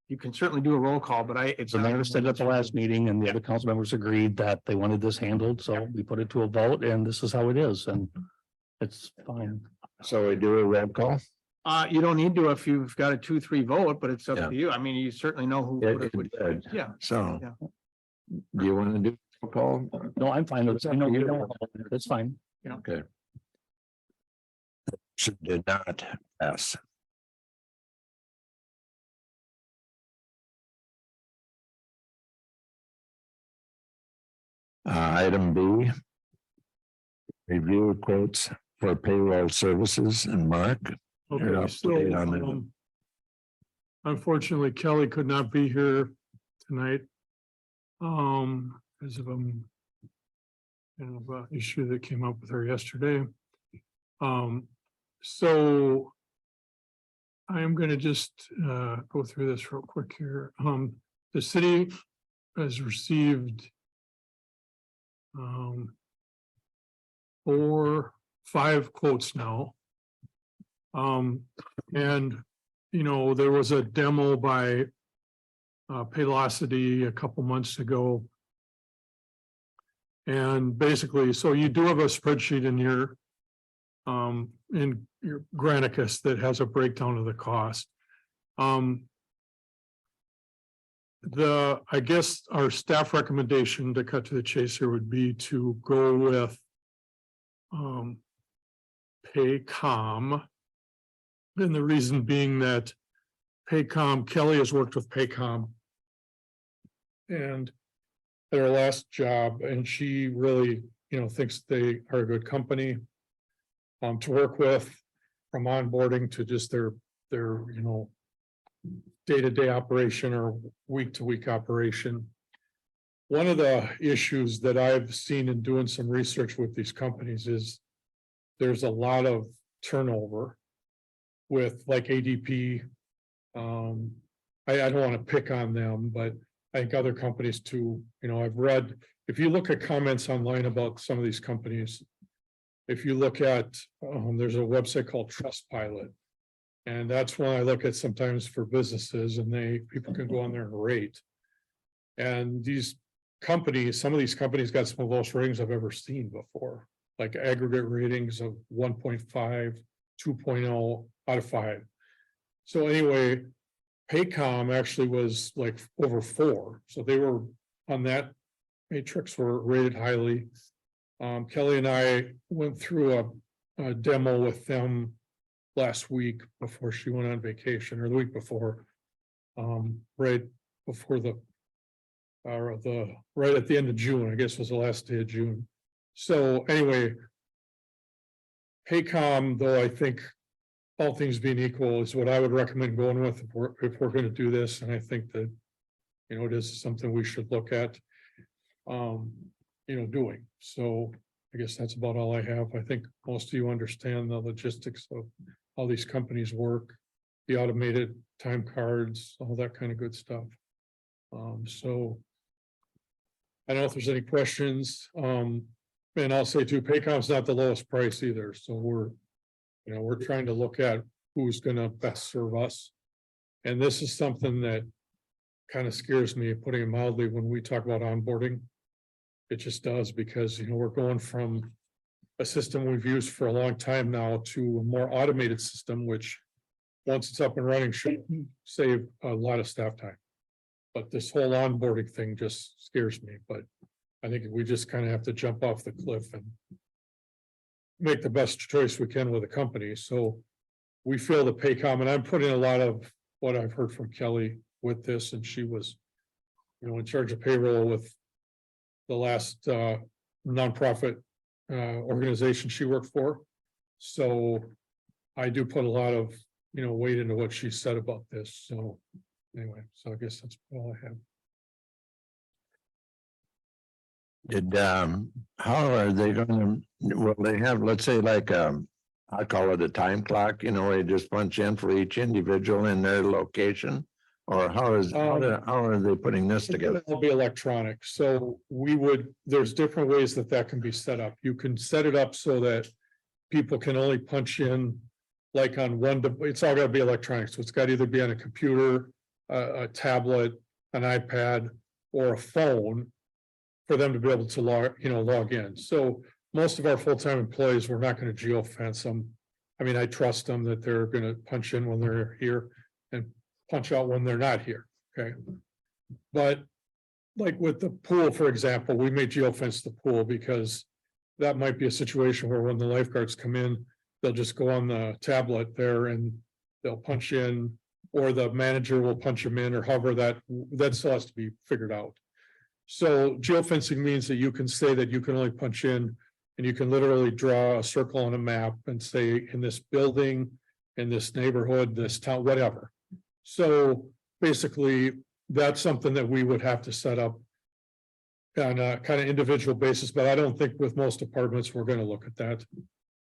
you can certainly do a roll call, but it's. The mayor said at the last meeting and the other council members agreed that they wanted this handled, so we put it to a vote and this is how it is and it's fine. So we do a roll call? You don't need to if you've got a 2-3 vote, but it's up Yeah. to you. I mean, you certainly know who. Yeah, would- good. Yeah. So. Yeah. Do you want to do a roll call? No, I'm fine with it. I know you don't. That's fine. Okay. Should did not pass. Item B. Review quotes for payroll services and Mark. You're Okay, up to so date on it. Unfortunately, Kelly could not be here tonight. Because of issue that came up with her yesterday. So I am gonna just go through this real quick here. The city has received 5 quotes now. And, you know, there was a demo by Paylocity a couple months ago. And basically, so you do have a spreadsheet in your Granicus that has a breakdown of the cost. I guess our staff recommendation, to cut to the chase here, would be to go with Paycom. And the reason being that Paycom, Kelly has worked with Paycom. And their last job, and she really, thinks they are a good company to work with, from onboarding to just their day-to-day operation or week-to-week operation. One of the issues that I've seen in doing some research with these companies is there's a lot of turnover with like ADP. I don't want to pick on them, but I think other companies too, I've read, if you look at comments online about some of these companies, if you look at, there's a website called Trustpilot. And that's one I look at sometimes for businesses, and people can go on there and rate. And these companies, some of these companies got some of the lowest ratings I've ever seen before, like aggregate ratings of 1.5, 2.0 out of 5. So anyway, Paycom actually was like over 4. So they were on that matrix, were rated highly. Kelly and I went through a demo with them last week before she went on vacation, or the week before, right before right at the end of June, I guess was the last day of June. So anyway, Paycom, though, I think all things being equal, is what I would recommend going with if we're going to do this. And I think that, it is something we should look at, doing. So I guess that's about all I have. I think most of you understand the logistics of how these companies work, the automated time cards, all that kind of good stuff. So I don't know if there's any questions. And I'll say too, Paycom's not the lowest price either. So we're trying to look at who's going to best serve us. And this is something that kind of scares me, putting it mildly, when we talk about onboarding. It just does, because, we're going from a system we've used for a long time now to a more automated system, which once it's up and running should save a lot of staff time. But this whole onboarding thing just scares me. But I think we just kind of have to jump off the cliff and make the best choice we can with a company. So we feel the Paycom, and I'm putting a lot of what I've heard from Kelly with this, and she was, in charge of payroll with the last nonprofit organization she worked for. So I do put a lot of, weight into what she said about this. So anyway, so I guess that's all I have. How are they gonna, will they have, let's say, like, I call it a time clock, they just punch in for each individual in their location? Or how are they putting this together? It'll be electronic. So there's different ways that can be set up. You can set it up so that people can only punch in like on it's all gotta be electronic. So it's got to either be on a computer, a tablet, an iPad, or a phone for them to be able to log in. So most of our full-time employees, we're not going to geofence them. I mean, I trust them that they're going to punch in when they're here and punch out when they're not here. Okay. But like with the pool, for example, we may geofence the pool because that might be a situation where when the lifeguards come in, they'll just go on the tablet there and they'll punch in, or the manager will punch them in, or however that still has to be figured out. So geofencing means that you can say that you can only punch in, and you can literally draw a circle on a map and say in this building, in this neighborhood, this town, whatever. So basically, that's something that we would have to set up on a kind of individual basis, but I don't think with most departments, we're going to look at that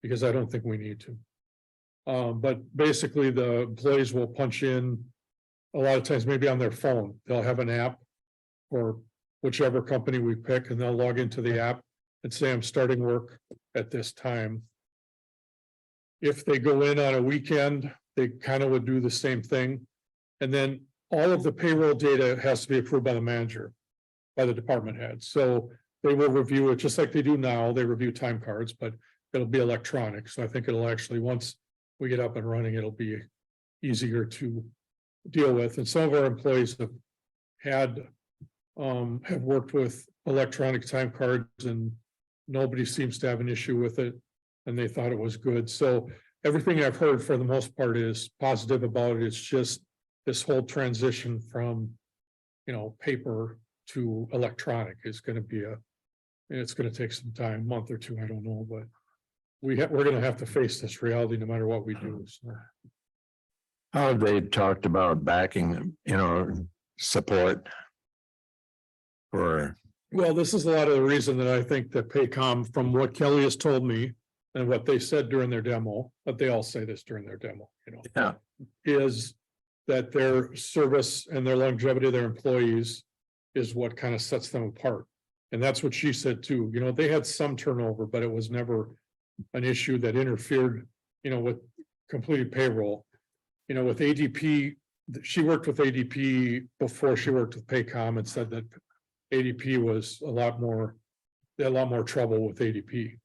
because I don't think we need to. But basically, the employees will punch in a lot of times, maybe on their phone. They'll have an app or whichever company we pick, and they'll log into the app and say, I'm starting work at this time. If they go in on a weekend, they kind of would do the same thing. And then all of the payroll data has to be approved by the manager, by the department head. So they will review it just like they do now. They review time cards, but it'll be electronic. So I think it'll actually, once we get up and running, it'll be easier to deal with. And some of our employees have worked with electronic time cards, and nobody seems to have an issue with it, and they thought it was good. So everything I've heard for the most part is positive about it. It's just this whole transition from, paper to electronic is gonna be it's gonna take some time, month or two, I don't know, but we're gonna have to face this reality no matter what we do, so. How have they talked about backing, support? For, Well, this is a lot of the reason that I think that Paycom, from what Kelly has told me and what they said during their demo, but they all say this during their demo, yeah, is that their service and their longevity of their employees is what kind of sets them apart. And that's what she said too. They had some turnover, but it was never an issue that interfered, with completed payroll. With ADP, she worked with ADP before she worked with Paycom and said that ADP was they had a lot more trouble with ADP.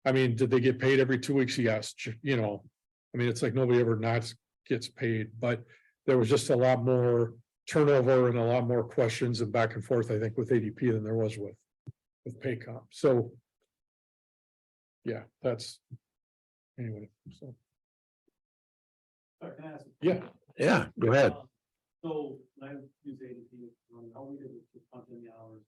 I mean, did they get paid every 2 weeks? Yes, it's like nobody ever not gets paid, but there was just a lot more turnover and a lot more questions and back and forth, I think, with ADP than there was with Paycom. So yeah, that's anyway, so. Yeah, yeah, go ahead. So when I use ADP, all we did was just punch in the hours.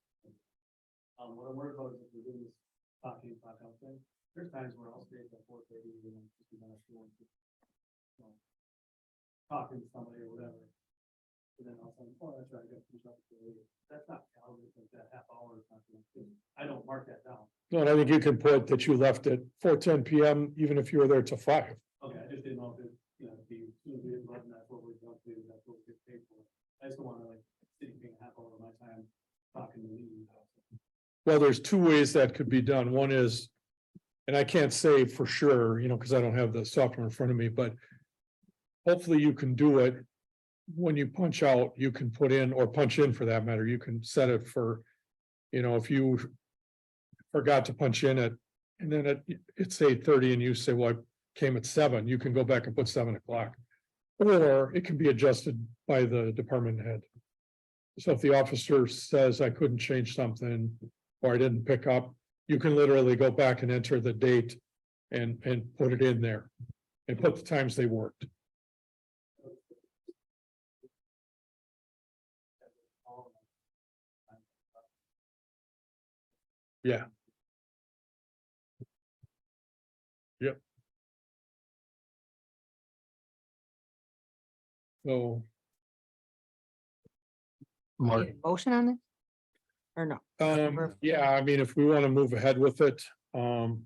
What I'm worried about is if we're doing this clock in, clock out thing, there's times where I'll stay at 4:30, just be nice to talking to somebody or whatever. And then I'll say, oh, that's right, I got to finish up early. That's not calendar, like that half hour is not gonna, I don't mark that down. no, and I think you can put that you left at 4:10 PM, even if you were there till 5. Okay, I just didn't know if it, be, soon as we run, that's what we're going to do, that's what we get paid for. I just don't want to sitting being half hour of my time talking to me. Well, there's two ways that could be done. One is, and I can't say for sure, because I don't have the software in front of me, but hopefully you can do it. When you punch out, you can put in, or punch in for that matter, you can set it for, if you forgot to punch in it, and then it's 8:30 and you say, well, I came at 7, you can go back and put 7 o'clock. Or it can be adjusted by the department head. So if the officer says I couldn't change something, or I didn't pick up, you can literally go back and enter the date and put it in there and put the times they worked. Yeah. Yep. So, Mark, Motion on it? Or no? yeah, I mean, if we want to move ahead with it, what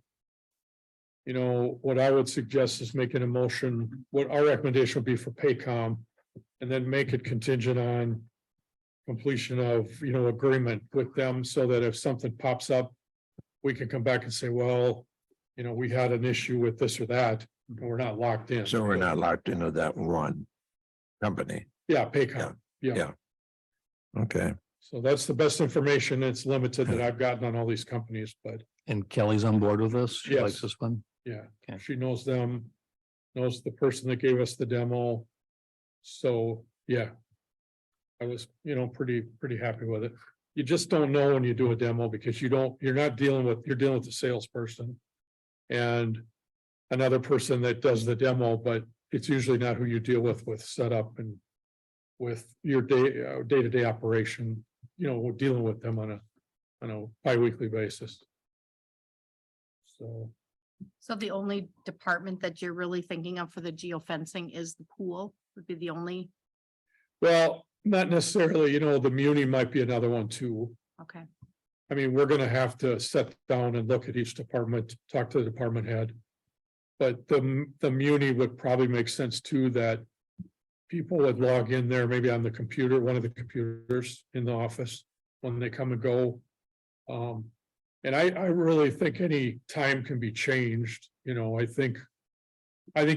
I would suggest is making a motion, what our recommendation would be for Paycom. And then make it contingent on completion of, agreement with them so that if something pops up, we can come back and say, well, we had an issue with this or that, and we're not locked in. So we're not locked into that one company. Yeah, Paycom. Yeah. Okay, So that's the best information. It's limited that I've gotten on all these companies, but and Kelly's on board with this? She likes Yes. this one? yeah, Okay. she knows them, knows the person that gave us the demo. So, yeah. I was, pretty happy with it. You just don't know when you do a demo because you're dealing with the salesperson. And another person that does the demo, but it's usually not who you deal with setup and with your day-to-day operation, we're dealing with them on a bi-weekly basis. So, So the only department that you're really thinking of for the geofencing is the pool would be the only, well, not necessarily, the muni might be another one too. okay. I mean, we're gonna have to sit down and look at each department, talk to the department head. But the muni would probably make sense too, that people would log in there, maybe on the computer, one of the computers in the office when they come and go. And I really think any time can be changed, I think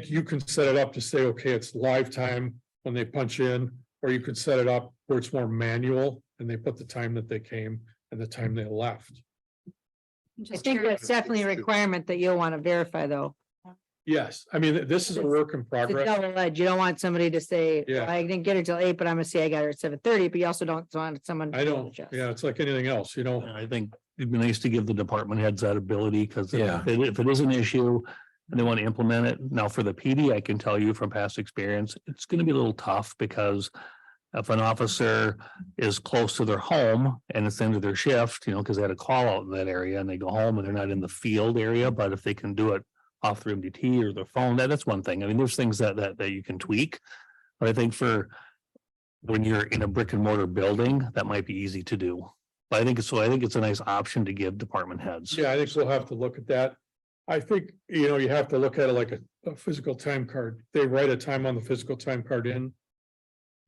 you can set it up to say, okay, it's live time when they punch in, or you could set it up where it's more manual and they put the time that they came and the time they left. I'm I just think curious. that's definitely a requirement that you'll want to verify, though. Yes, I mean, this is a work in It's progress. double-edged. You don't want somebody to say, Yeah. "Well, I didn't get her till 8, but I'm gonna say I got her at 7:30, but you also don't want someone. I know, yeah, it's like anything else, I think it'd be nice to give the department heads that ability, because Yeah. if it is an issue and they want to implement it, now for the PD, I can tell you from past experience, it's gonna be a little tough because If an officer is close to their home and it's into their shift, because they had a call out in that area and they go home and they're not in the field area, but if they can do it off their MDT or their phone, that's one thing. I mean, there's things that you can tweak. But I think for when you're in a brick and mortar building, that might be easy to do. But I think it's a nice option to give department heads. Yeah, I think we'll have to look at that. I think, you have to look at it like a physical time card. They write a time on the physical time card in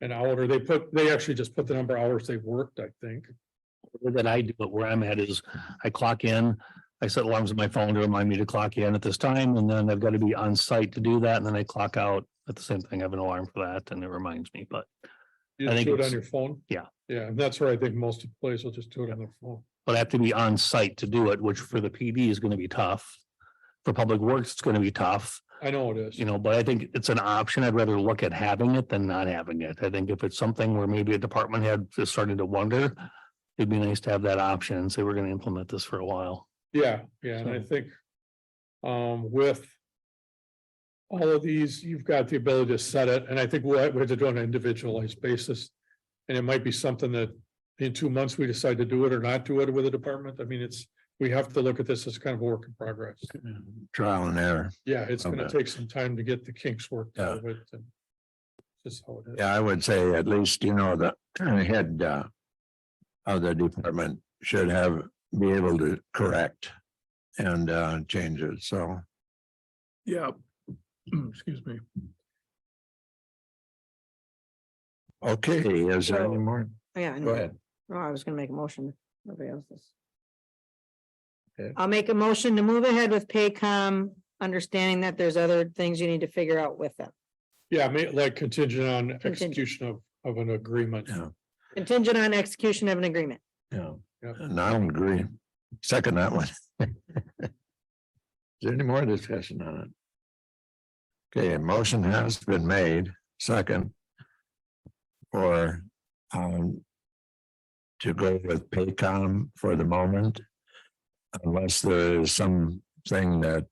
an hour, or they actually just put the number of hours they've worked, I think. The way that I do it, where I'm at is I clock in, I set alarms on my phone to remind me to clock in at this time, and then I've got to be on site to do that, and then I clock out at the same thing. I have an alarm for that, and it reminds me, but You I just think do it it's- on your phone? yeah. Yeah, and that's where I think most employees will just do it on their phone. but I have to be on site to do it, which for the PD is going to be tough. For Public Works, it's going to be tough, I know it is. but I think it's an option. I'd rather look at having it than not having it. I think if it's something where maybe a department head is starting to wonder, it'd be nice to have that option and say, we're going to implement this for a while. Yeah, and I think with all of these, you've got the ability to set it, and I think we have to do it on an individualized basis. And it might be something that in 2 months we decide to do it or not do it with a department. I mean, we have to look at this as kind of a work in progress. Trial and error. Yeah, it's gonna Okay. take some time to get the kinks worked out of it. And just how it is. Yeah, I would say at least, the head of the department should be able to correct and change it. So, Yeah. Excuse me. okay, is there any more? Yeah. I Go know. ahead. Oh, I was gonna make a motion. Nobody else is. Okay. I'll make a motion to move ahead with Paycom, understanding that there's other things you need to figure out with them. Yeah, like contingent on execution of an agreement. Yeah, Contingent on execution of an agreement. yeah, Yep. and I don't agree. Second that one. Is there any more discussion on it? Okay, a motion has been made, second. For to go with Paycom for the moment. Unless there is something that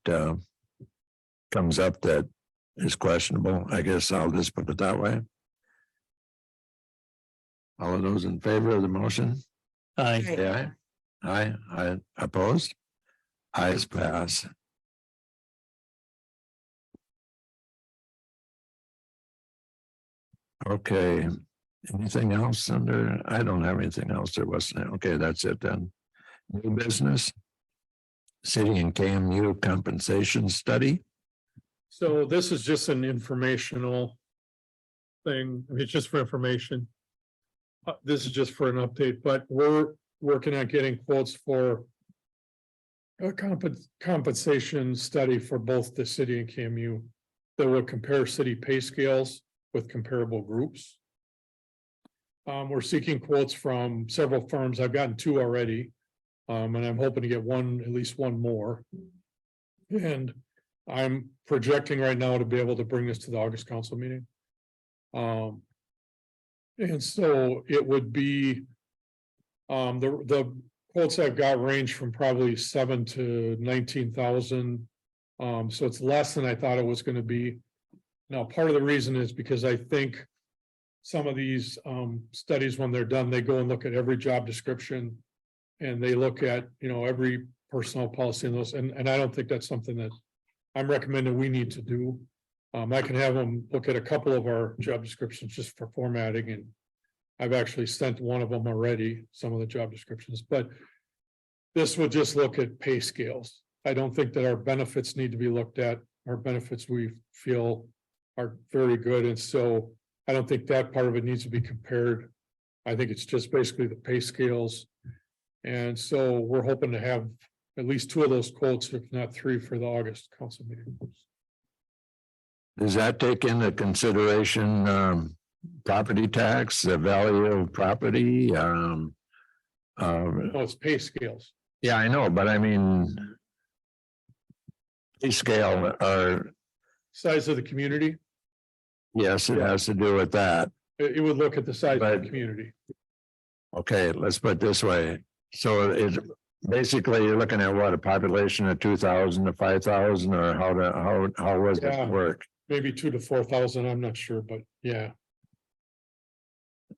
comes up that is questionable, I guess I'll just put it that way. All of those in favor of the motion? I Say aye. Aye, opposed? Ayes pass. Okay, anything else under, I don't have anything else, there wasn't, okay, that's it then. New business. City and KMU compensation study. So this is just an informational thing. I mean, it's just for information. This is just for an update, but we're working on getting quotes for a compensation study for both the city and KMU that will compare city pay scales with comparable groups. We're seeking quotes from several firms. I've gotten 2 already. And I'm hoping to get at least one more. And I'm projecting right now to be able to bring this to the August council meeting. And so it would be, the quotes I've got range from probably 7 to 19,000. So it's less than I thought it was going to be. Now, part of the reason is because I think some of these studies, when they're done, they go and look at every job description. And they look at, every personnel policy in those, and I don't think that's something that I'm recommending we need to do. I can have them look at a couple of our job descriptions just for formatting, and I've actually sent one of them already, some of the job descriptions, but this would just look at pay scales. I don't think that our benefits need to be looked at. Our benefits we feel are very good, and so I don't think that part of it needs to be compared. I think it's just basically the pay scales. And so we're hoping to have at least 2 of those quotes, if not 3, for the August council meeting. Does that take into consideration property tax, the value of property? No, it's pay scales. Yeah, I know, but I mean. Pay scale or, Size of the community, yes, it has to do with that. it would look at the size of But- the community. Okay, let's put it this way. So it's basically you're looking at what, a population of 2,000 to 5,000, or how was Yeah. it work? Maybe 2 to 4,000, I'm not sure, but yeah.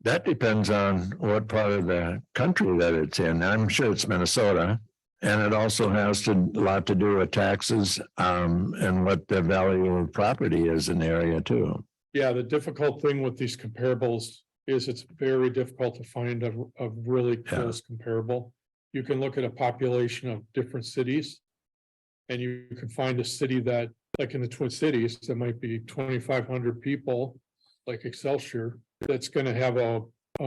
That depends on what part of the country that it's in. I'm sure it's Minnesota. And it also has a lot to do with taxes, and what the value of property is in the area too. Yeah, the difficult thing with these comparables is it's very difficult to find a really close comparable. You can look at a population of different cities. And you can find a city that, like in the Twin Cities, that might be 2,500 people, like Excelsior, that's gonna have a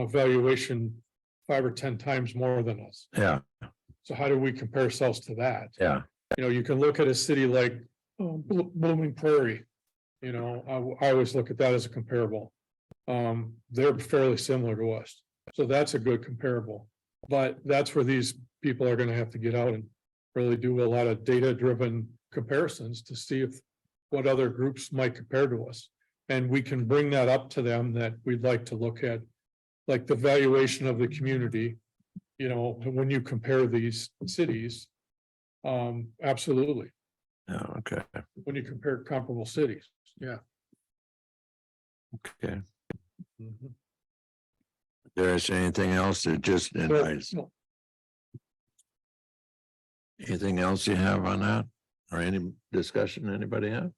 valuation 5 or 10 times more than us. Yeah, So how do we compare ourselves to that? yeah, You know, you can look at a city like Blooming Prairie. You know, I always look at that as a comparable. They're fairly similar to us, so that's a good comparable. But that's where these people are gonna have to get out and really do a lot of data-driven comparisons to see if what other groups might compare to us. And we can bring that up to them that we'd like to look at, like the valuation of the community. You know, when you compare these cities, absolutely, yeah, okay, when you compare comparable cities, yeah. okay. Mhm. There's anything else that just advice? So, Anything else you have on that? Or any discussion anybody have?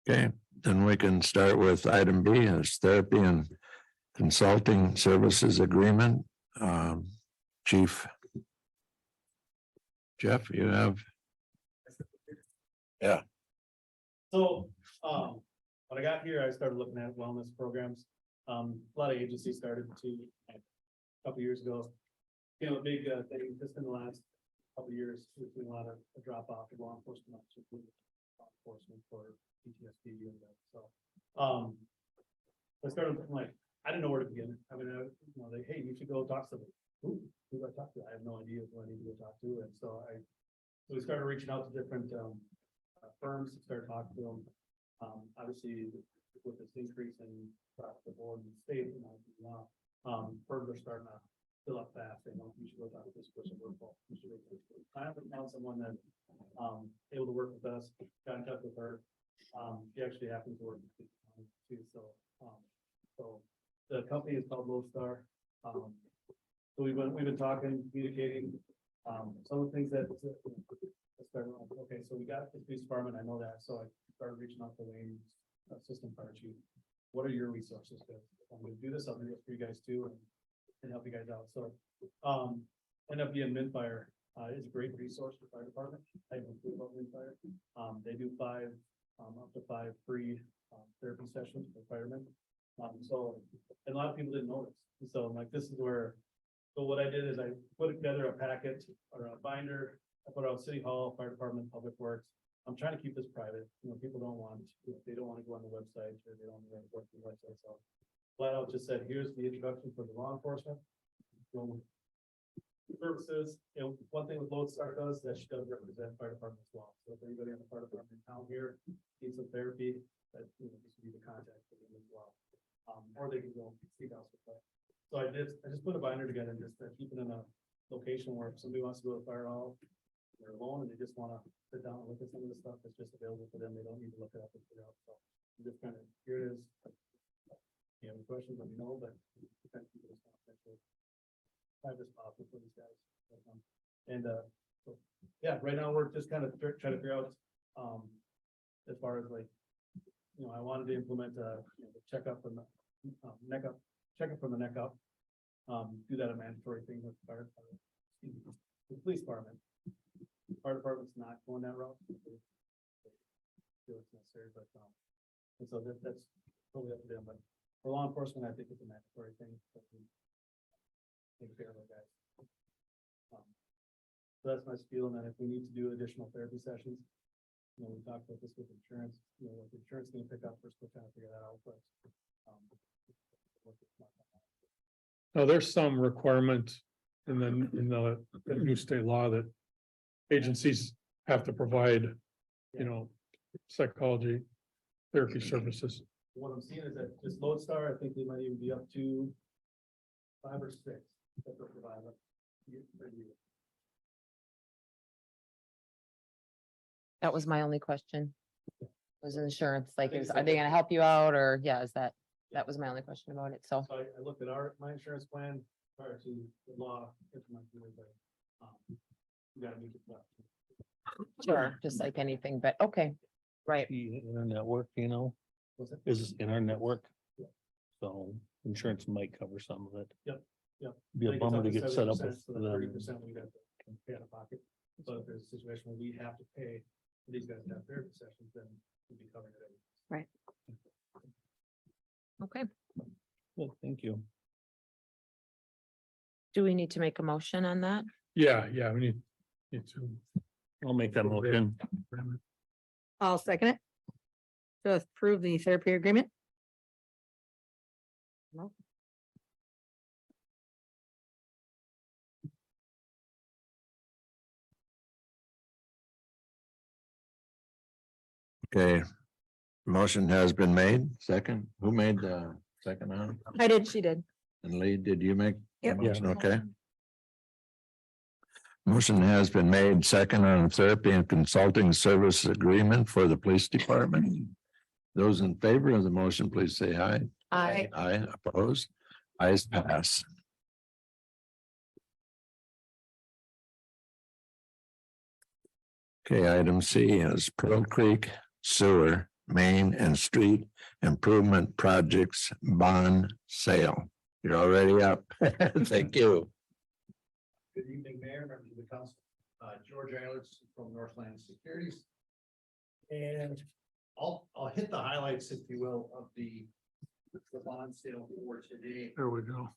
Okay, then we can start with item B, is therapy and consulting services agreement. Chief Jeff, you have? Yeah. So, when I got here, I started looking at wellness programs. A lot of agencies started to, a couple years ago. You know, a big thing just in the last couple years, there's been a lot of a drop off of law enforcement officers, law enforcement for PTSD and that, so. I started looking like, I didn't know where to begin. I mean, you know, they, hey, you should go talk to somebody. Who do I talk to? I have no idea who I need to go talk to, and so we started reaching out to different firms, started talking to them. Obviously, with this increase in across the board in the state, you know, firms are starting to fill up fast. They know you should go talk to this person. You should go to this person. I haven't found someone that able to work with us. Got in touch with her. She actually happens to work with me too. So the company is called Lodestar. So we've been talking, communicating. Some of the things that okay, so we got the police department, I know that, so I started reaching out to Wayne's assistant fire chief. What are your resources? I'm gonna do this, I'll do this for you guys too, and help you guys out, so. End up being Minfire, is a great resource for fire department. I even flew about Minfire. They do up to 5 free therapy sessions for firemen. So, and a lot of people didn't know this, so like, this is where. So what I did is I put together a packet or a binder, I put it out City Hall, Fire Department, Public Works. I'm trying to keep this private, you know, people don't want, they don't want to go on the website, or they don't want to work the website, so. Flat out just said, here's the introduction for the law enforcement. Services, you know, one thing with Lodestar does, that she does represent fire department as well, so if anybody on the fire department in town here needs some therapy, that, you know, this would be the contact for them as well. Or they can go seek out support. So I just put a binder together and just keep it in a location where if somebody wants to go to fire hall, they're alone and they just wanna sit down and look at some of the stuff that's just available for them. They don't need to look it up and figure out. So I'm just kind of, here it is. If you have any questions, let me know, but kind of keep it as confidential. Try this possible for these guys. So, yeah, right now we're just kind of trying to figure out, as far as like, you know, I wanted to implement the checkup from the neck up, checkup from the neck up. Do that a mandatory thing with fire department, the police department. Fire department's not going that route. Feel it's necessary, but and so that's totally up to them. But for law enforcement, I think it's a mandatory thing. Take care of our guys. So that's my spiel. And then if we need to do additional therapy sessions, you know, we talked about this with insurance. You know, what the insurance going to pick up, we're still trying to figure that out. But now there's some requirement in the new state law that agencies have to provide, you know, psychology, therapy services. what I'm seeing is that this Lodestar, I think they might even be up to 5 or 6 that they'll provide up per year. That was my only question. Was insurance, like, are they gonna help you out, or, yeah, is that? That was my only question about it, so. So I looked at my insurance plan prior to the law implementing it, but, we gotta make it work. Sure, just like anything, but okay, right. In our network, you know, Was it? is in our network. So insurance might cover some of it. Yep, yep. Be a bummer to get set up with So the 30% them. we got to pay out of pocket. So if there's a situation where we have to pay, for these guys to have therapy sessions, then we'll be covering it. Okay. Well, thank you. Do we need to make a motion on that? Yeah, we need to. I'll make that motion. I'll second it. To approve the therapy agreement. Okay. Motion has been made. Second, who made the second on? I did, she did. And Lee, did you make? the Yep. motion? Okay. Motion has been made second on therapy and consulting service agreement for the police department. Those in favor of the motion, please say aye. Aye. Aye, opposed. Ayes pass. Okay, item C is Pearl Creek Sewer Main and Street Improvement Projects Bond Sale. You're already up. Thank you. Good evening, Mayor, members of the council. George Eilerts from Northland Securities. And I'll hit the highlights, if you will, of the bond sale for today. There we go.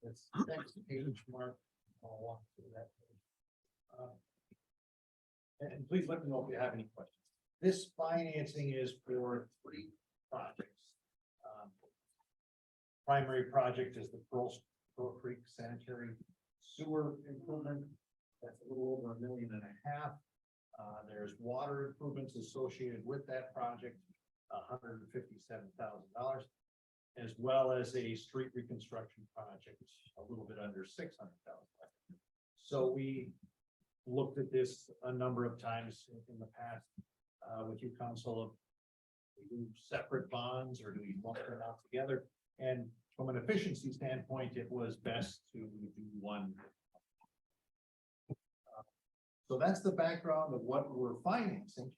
It's next page, Mark. I'll walk through that. And please let me know if you have any questions. This financing is for 3 projects. Primary project is the Pearl Creek Sanitary Sewer Improvement. That's a little over $1.5 million. There's water improvements associated with that project, $157,000, as well as a street reconstruction project, a little bit under $600,000. So we looked at this a number of times in the past with you, council, of do separate bonds or do we lump them out together? And from an efficiency standpoint, it was best to do one. So that's the background of what we're financing.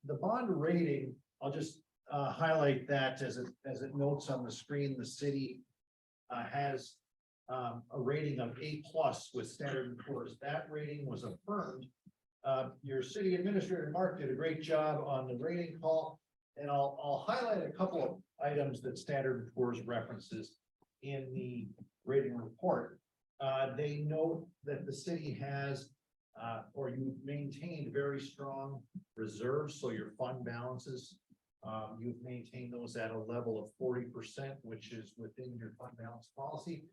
The bond rating, I'll just highlight that as it notes on the screen. The city has a rating of A+ with Standard & Poor's. That rating was affirmed. Your city administrator, Mark, did a great job on the rating call. And I'll highlight a couple of items that Standard & Poor's references in the rating report. They note that the city has or you've maintained very strong reserves, so your fund balances, you've maintained those at a level of 40%, which is within your fund balance policy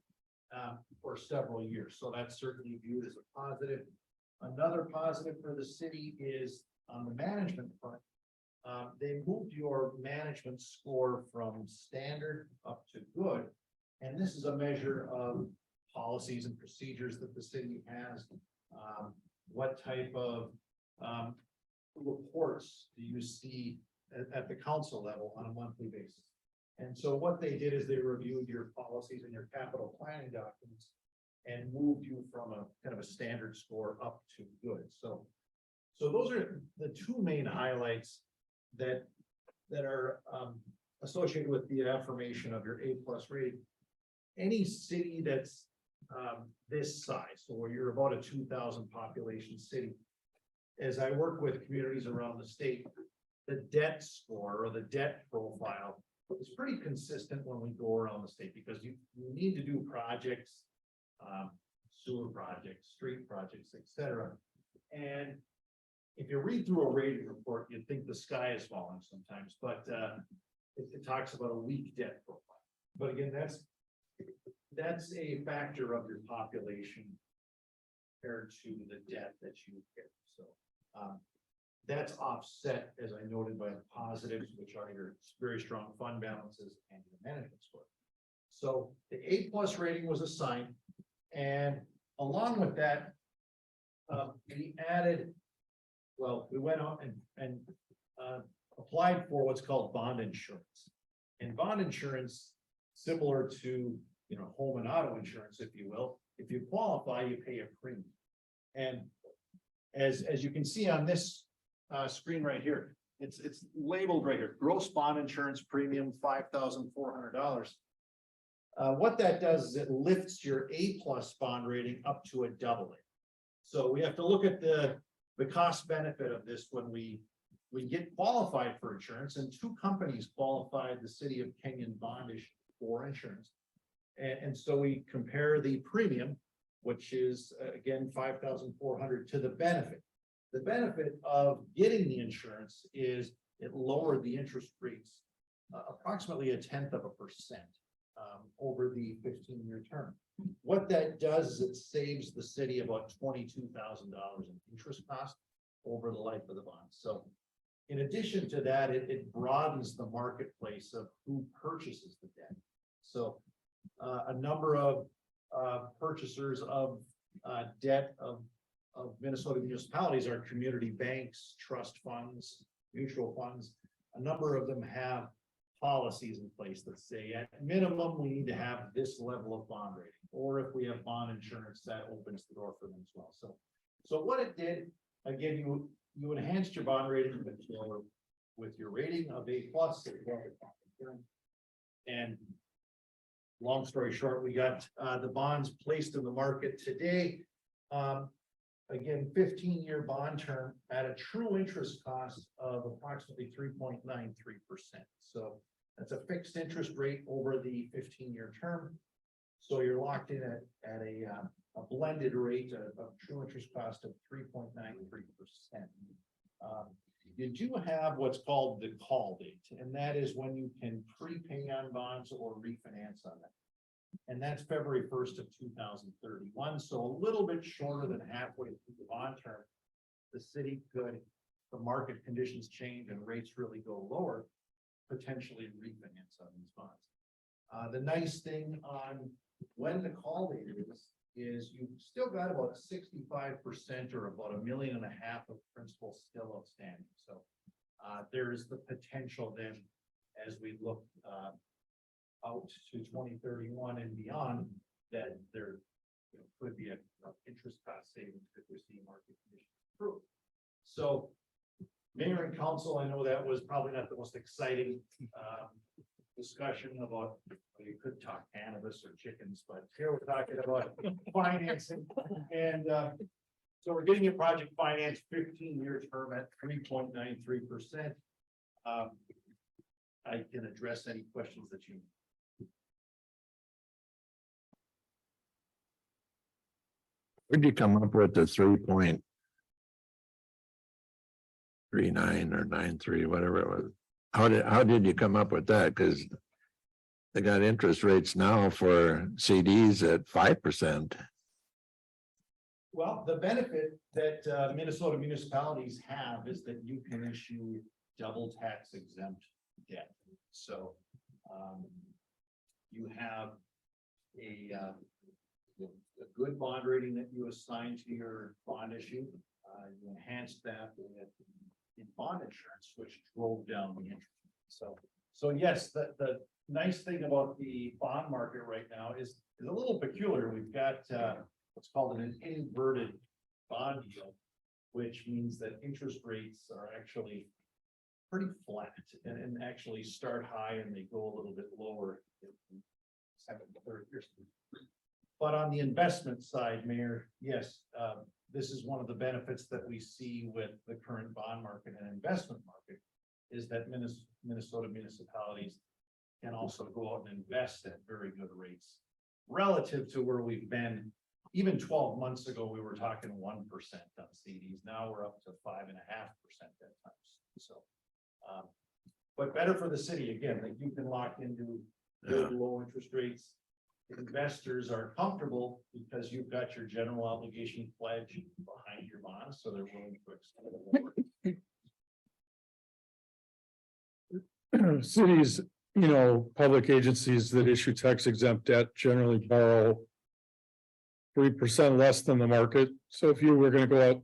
for several years. So that's certainly viewed as a positive. Another positive for the city is on the management front. They moved your management score from standard up to good. And this is a measure of policies and procedures that the city has. What type of reports do you see at the council level on a monthly basis? And so what they did is they reviewed your policies and your capital planning documents and moved you from a kind of a standard score up to good. So those are the 2 main highlights that are associated with the affirmation of your A+ rating. Any city that's this size, so where you're about a 2,000 population city, as I work with communities around the state, the debt score or the debt profile is pretty consistent when we go around the state, because you need to do projects, sewer projects, street projects, etc. And if you read through a rating report, you'd think the sky is falling sometimes, but it talks about a weak debt profile. But again, that's a factor of your population compared to the debt that you get. So that's offset, as I noted, by the positives, which are your very strong fund balances and your management score. So the A+ rating was assigned, and along with that, we added, well, we went out and applied for what's called bond insurance. And bond insurance, similar to, you know, home and auto insurance, if you will, if you qualify, you pay a premium. And as you can see on this screen right here, it's labeled right here, gross bond insurance premium, $5,400. What that does is it lifts your A+ bond rating up to a AA. So we have to look at the cost benefit of this when we get qualified for insurance, and two companies qualified the city of Kenyon bond issue for insurance. And so we compare the premium, which is again, 5,400, to the benefit. The benefit of getting the insurance is it lowered the interest rates approximately 0.1% over the 15-year term. What that does is it saves the city about $22,000 in interest cost over the life of the bond. So in addition to that, it broadens the marketplace of who purchases the debt. So a number of purchasers of debt of Minnesota municipalities are community banks, trust funds, mutual funds. A number of them have policies in place that say at minimum, we need to have this level of bond rating, or if we have bond insurance, that opens the door for them as well. So what it did, again, you enhanced your bond rating with your rating of A+. And long story short, we got the bonds placed in the market today. Again, 15-year bond term at a true interest cost of approximately 3.93%. So that's a fixed interest rate over the 15-year term. So you're locked in at a blended rate of true interest cost of 3.93%. You do have what's called the call date, and that is when you can prepay on bonds or refinance on them. And that's February 1st of 2031. So a little bit shorter than halfway through the bond term, the city could, the market conditions change and rates really go lower, potentially refinance on these bonds. The nice thing on when the call date is you've still got about 65% or about $1.5 million of principal still outstanding. So there is the potential then, as we look out to 2031 and beyond, that there could be a interest cost savings if we see market conditions improve. So mayor and council, I know that was probably not the most exciting discussion about, well, you could talk cannabis or chickens, but here we're talking about financing. And so we're getting a project finance 15-year term at 3.93%. I can address any questions that you. Where'd you come up with the 3.39 or 93, whatever it was? How did you come up with that? Because they got interest rates now for CDs at 5%. Well, the benefit that Minnesota municipalities have is that you can issue double tax exempt debt. So you have a good bond rating that you assign to your bond issue. You enhance that with in bond insurance, which drove down the interest. So yes, the nice thing about the bond market right now is a little peculiar. We've got what's called an inverted bond yield, which means that interest rates are actually pretty flat and actually start high and they go a little bit lower in second and third years. But on the investment side, Mayor, yes, this is one of the benefits that we see with the current bond market and investment market is that Minnesota municipalities can also go out and invest at very good rates relative to where we've been. Even 12 months ago, we were talking 1% on CDs. Now we're up to 5.5% at times. So, but better for the city again, that you can lock into good low interest rates. Investors are comfortable because you've got your general obligation pledge behind your bonds, so they're willing to extend it. Cities, public agencies that issue tax exempt debt generally borrow 3% less than the market. So if you were going to go out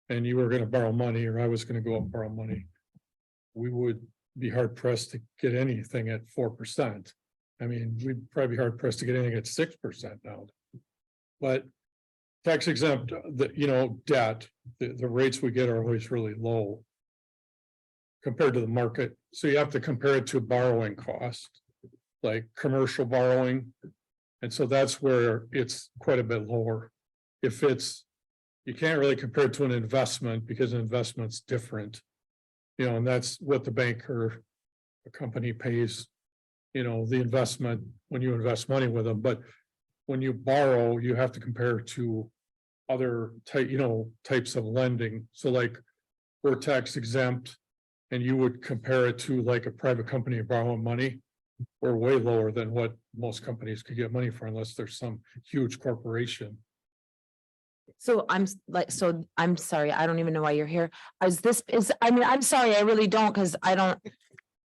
and you were going to borrow money, or I was going to go out and borrow money, we would be hard pressed to get anything at 4%. I mean, we'd probably be hard pressed to get anything at 6% now. But tax exempt, debt, the rates we get are always really low compared to the market. So you have to compare it to borrowing cost, like commercial borrowing. And so that's where it's quite a bit lower. If you can't really compare it to an investment because an investment's different. And that's what the bank or a company pays, the investment when you invest money with them. But when you borrow, you have to compare to other types of lending. So like we're tax exempt and you would compare it to like a private company borrowing money. We're way lower than what most companies could get money for unless there's some huge corporation. So I'm sorry, I don't even know why you're here. I'm sorry, I really don't, because I don't.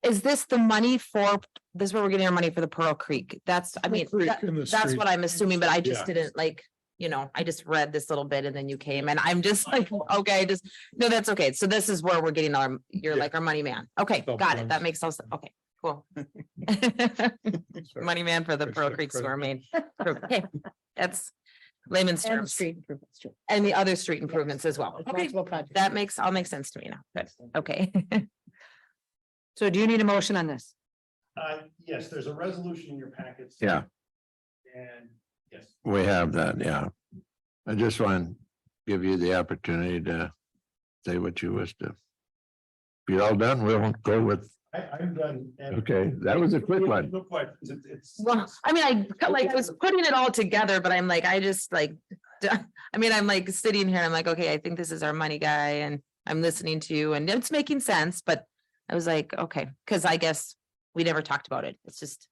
Is this the money for, this is where we're getting our money for the Pearl Creek? That's, that's what I'm assuming, but I just Yeah. didn't I just read this little bit and then you came and I'm just like, okay, no, that's okay. So this is where we're getting you're like our money man. Okay, got it. That makes sense. Okay, cool. Money man for the Pearl Creek Sewer Main. Okay, that's layman's And terms. street improvements too. And the other street improvements as well. Okay, Multiple projects. that all makes sense to me now. Good. Okay. So do you need a motion on this? Yes, there's a resolution in your packets. Yeah, And yes. we have that, yeah. I just want to give you the opportunity to say what you wish to. If you're all done, we'll go with, I'm done. And- okay, that was a quick one. No questions. It's. Well, I mean, I was putting it all together, but I'm like, I'm like sitting here, I'm like, okay, I think this is our money guy and I'm listening to you and it's making sense, but I was like, okay, because I guess we never talked about it. It's just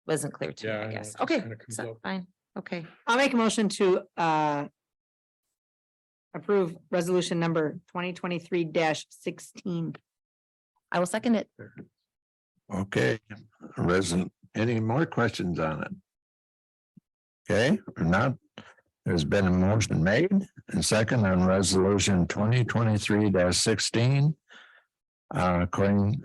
wasn't clear to me, Yeah, I I know, guess. it just Okay, kinda comes so up. fine, okay. I'll make a motion to approve resolution number 2023-16. I will second it. Okay, resident, any more questions on it? Okay, or not? There's been a motion made and second on resolution 2023-16. Owing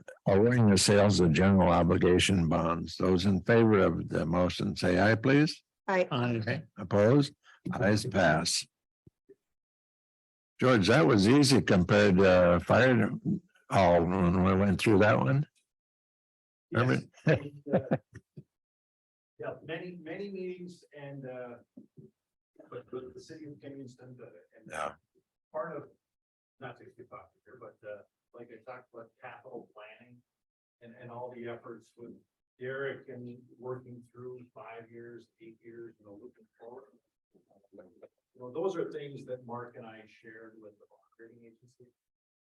the sales of general obligation bonds. Those in favor of the motion, say aye, please. I, Opposed? Ayes pass. George, that was easy compared to fire hall when we went through that one. Remember? Yes. Yeah, many meetings and, but the city of Kenyon's done good. And Yeah. part of, not to get off here, but, like I talked about capital planning and all the efforts with Derek and working through 5 years, 8 years, looking forward. Those are things that Mark and I shared with the bond rating agency.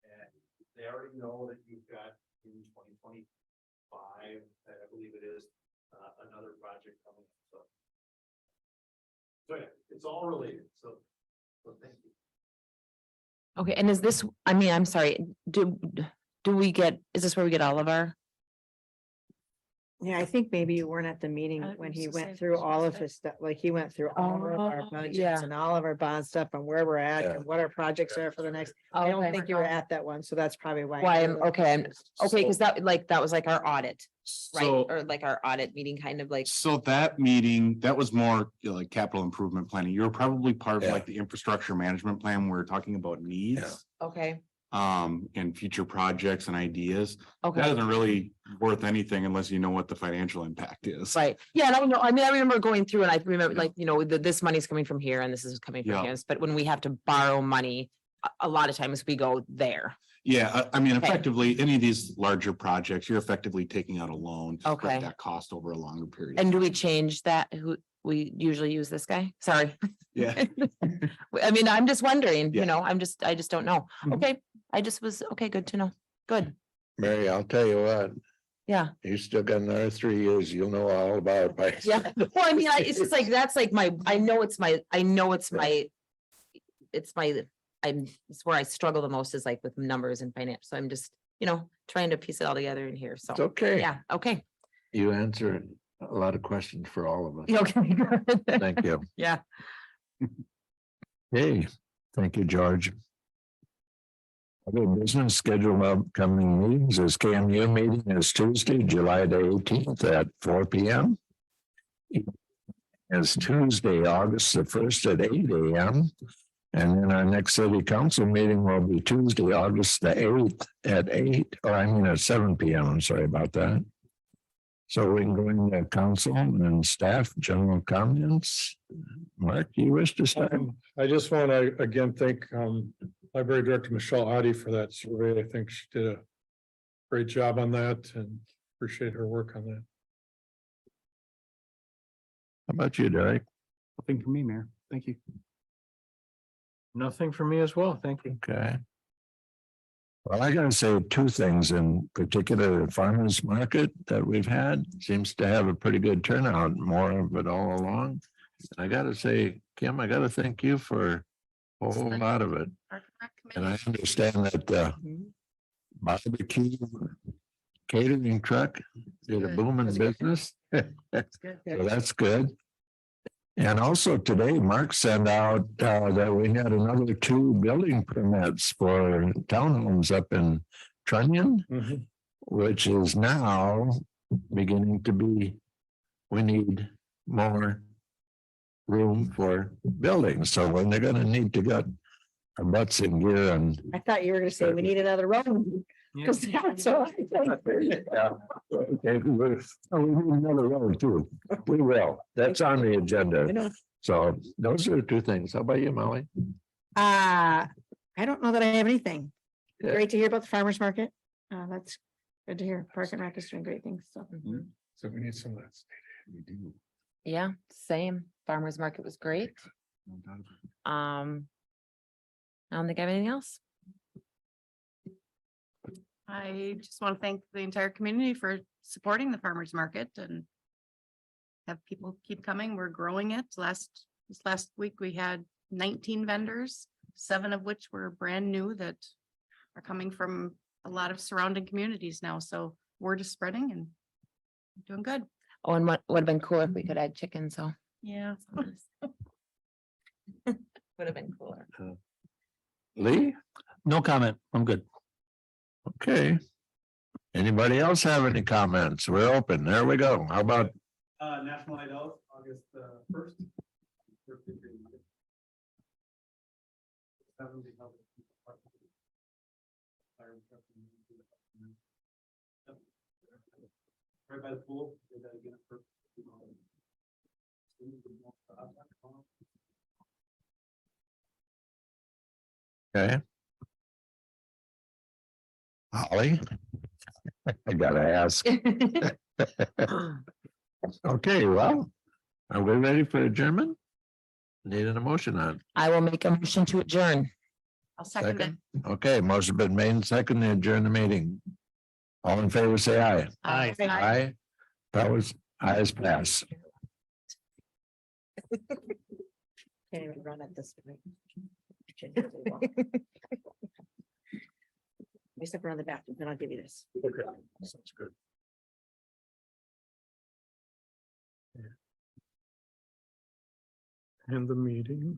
And they already know that you've got in 2025, I believe it is, another project coming. So yeah, it's all related. So thank you. Okay, and is this, I'm sorry, do we get, is this where we get all of our? yeah, I think maybe you weren't at the meeting I when was he just went saying, through was all of that- his stuff, like he went through all of our Oh, budgets yeah. and all of our bond stuff and where we're at Yeah. and what our projects are for the next. I don't Okay. think you were at that one, so that's probably why. Why you're I'm, a little okay, confused. okay, because that was like our audit, right? So, Or like our audit meeting, kind of like, so that meeting, that was more like capital improvement planning. You were probably part of Yeah. like the infrastructure management plan. We're talking about needs. okay, And future projects and ideas. That okay, isn't really worth anything unless you know what the financial impact is. right. Yeah, and I know, I remember going through and I remember like, this money's coming from here and this is coming from Yeah. here. But when we have to borrow money, a lot of times we go there. Yeah, I mean, Okay. effectively, any of these larger projects, you're effectively taking out a loan. to spread Okay. That cost over a longer period. And of do we time. change that? Who, we usually use this guy? Sorry. Yeah. I'm just wondering, Yeah. I just don't know. Mhm. Okay, I just was, okay, good to know. Good, Mary, I'll tell you what, yeah. you still got another 3 years, you'll know all about it. by- Yeah, well, it's just like, that's like it's where I struggle the most is like with numbers and finance. So I'm just, trying to piece it all together in here. So, It's okay. yeah, okay. You answered a lot of questions for all of us. Okay, good. Thank you. Yeah, Hey, thank you, George. Other business scheduled upcoming meetings is KMU meeting is Tuesday, July the 18th at 4 p.m. Is Tuesday, August the 1st at 8 a.m. And then our next city council meeting will be Tuesday, August the 8th at 8, or I mean at 7 p.m. I'm sorry about that. So we can go into council and staff general comments. Mark, you wish to start? I just want to again thank Library Director Michelle Adi for that survey. I think she did a great job on that and appreciate her work on that. How about you, Derek? Nothing for me, Mayor. Thank you. Nothing for me as well. Thank you. Okay. Well, I gotta say two things in particular, the farmers market that we've had seems to have a pretty good turnout, more of it all along. I gotta say, Kim, I gotta thank you for a whole lot of it. And I understand that the barbecue catering truck did a Good. booming business. That's good. So that's good. And also today, Mark sent out that we had another 2 building permits for townhomes up in Kenyon, which is now beginning to be, we need more room for buildings. So when they're gonna need to get our butts in gear and I thought you were gonna say we need another road. Cause that's what I think. yeah. Okay, we need another road too. We will. That's on the I agenda. know. So those are the 2 things. How about you, Molly? I don't know that I have anything. Yeah. Great to hear about the farmer's market. That's good to hear. Park and Rec is doing great things, so. So we need some of that. We do. Yeah, same. Farmer's market was great. I don't think I have anything else. I just want to thank the entire community for supporting the farmers market and have people keep coming. We're growing it. This last week, we had 19 vendors, 7 of which were brand new that are coming from a lot of surrounding communities now. So word is spreading and doing good. Oh, and what would have been cool if we could add chicken, so. Yeah. Would have been cooler. Lee? No comment. I'm good. Okay. Anybody else have any comments? We're open. There we go. How about National Night Out, August 1st. Right by the pool. Did that again for- okay? Holly? I gotta ask. Okay, well, are we ready for adjournment? Need an emotion on. I will make a motion to adjourn. I'll second it. Okay, motion been made and second to adjourn the meeting. All in favor, say aye. Aye. Aye. That was ayes pass. Can't even run at this point. We step around the bathroom, then I'll give you this. Okay, sounds good. And the meeting.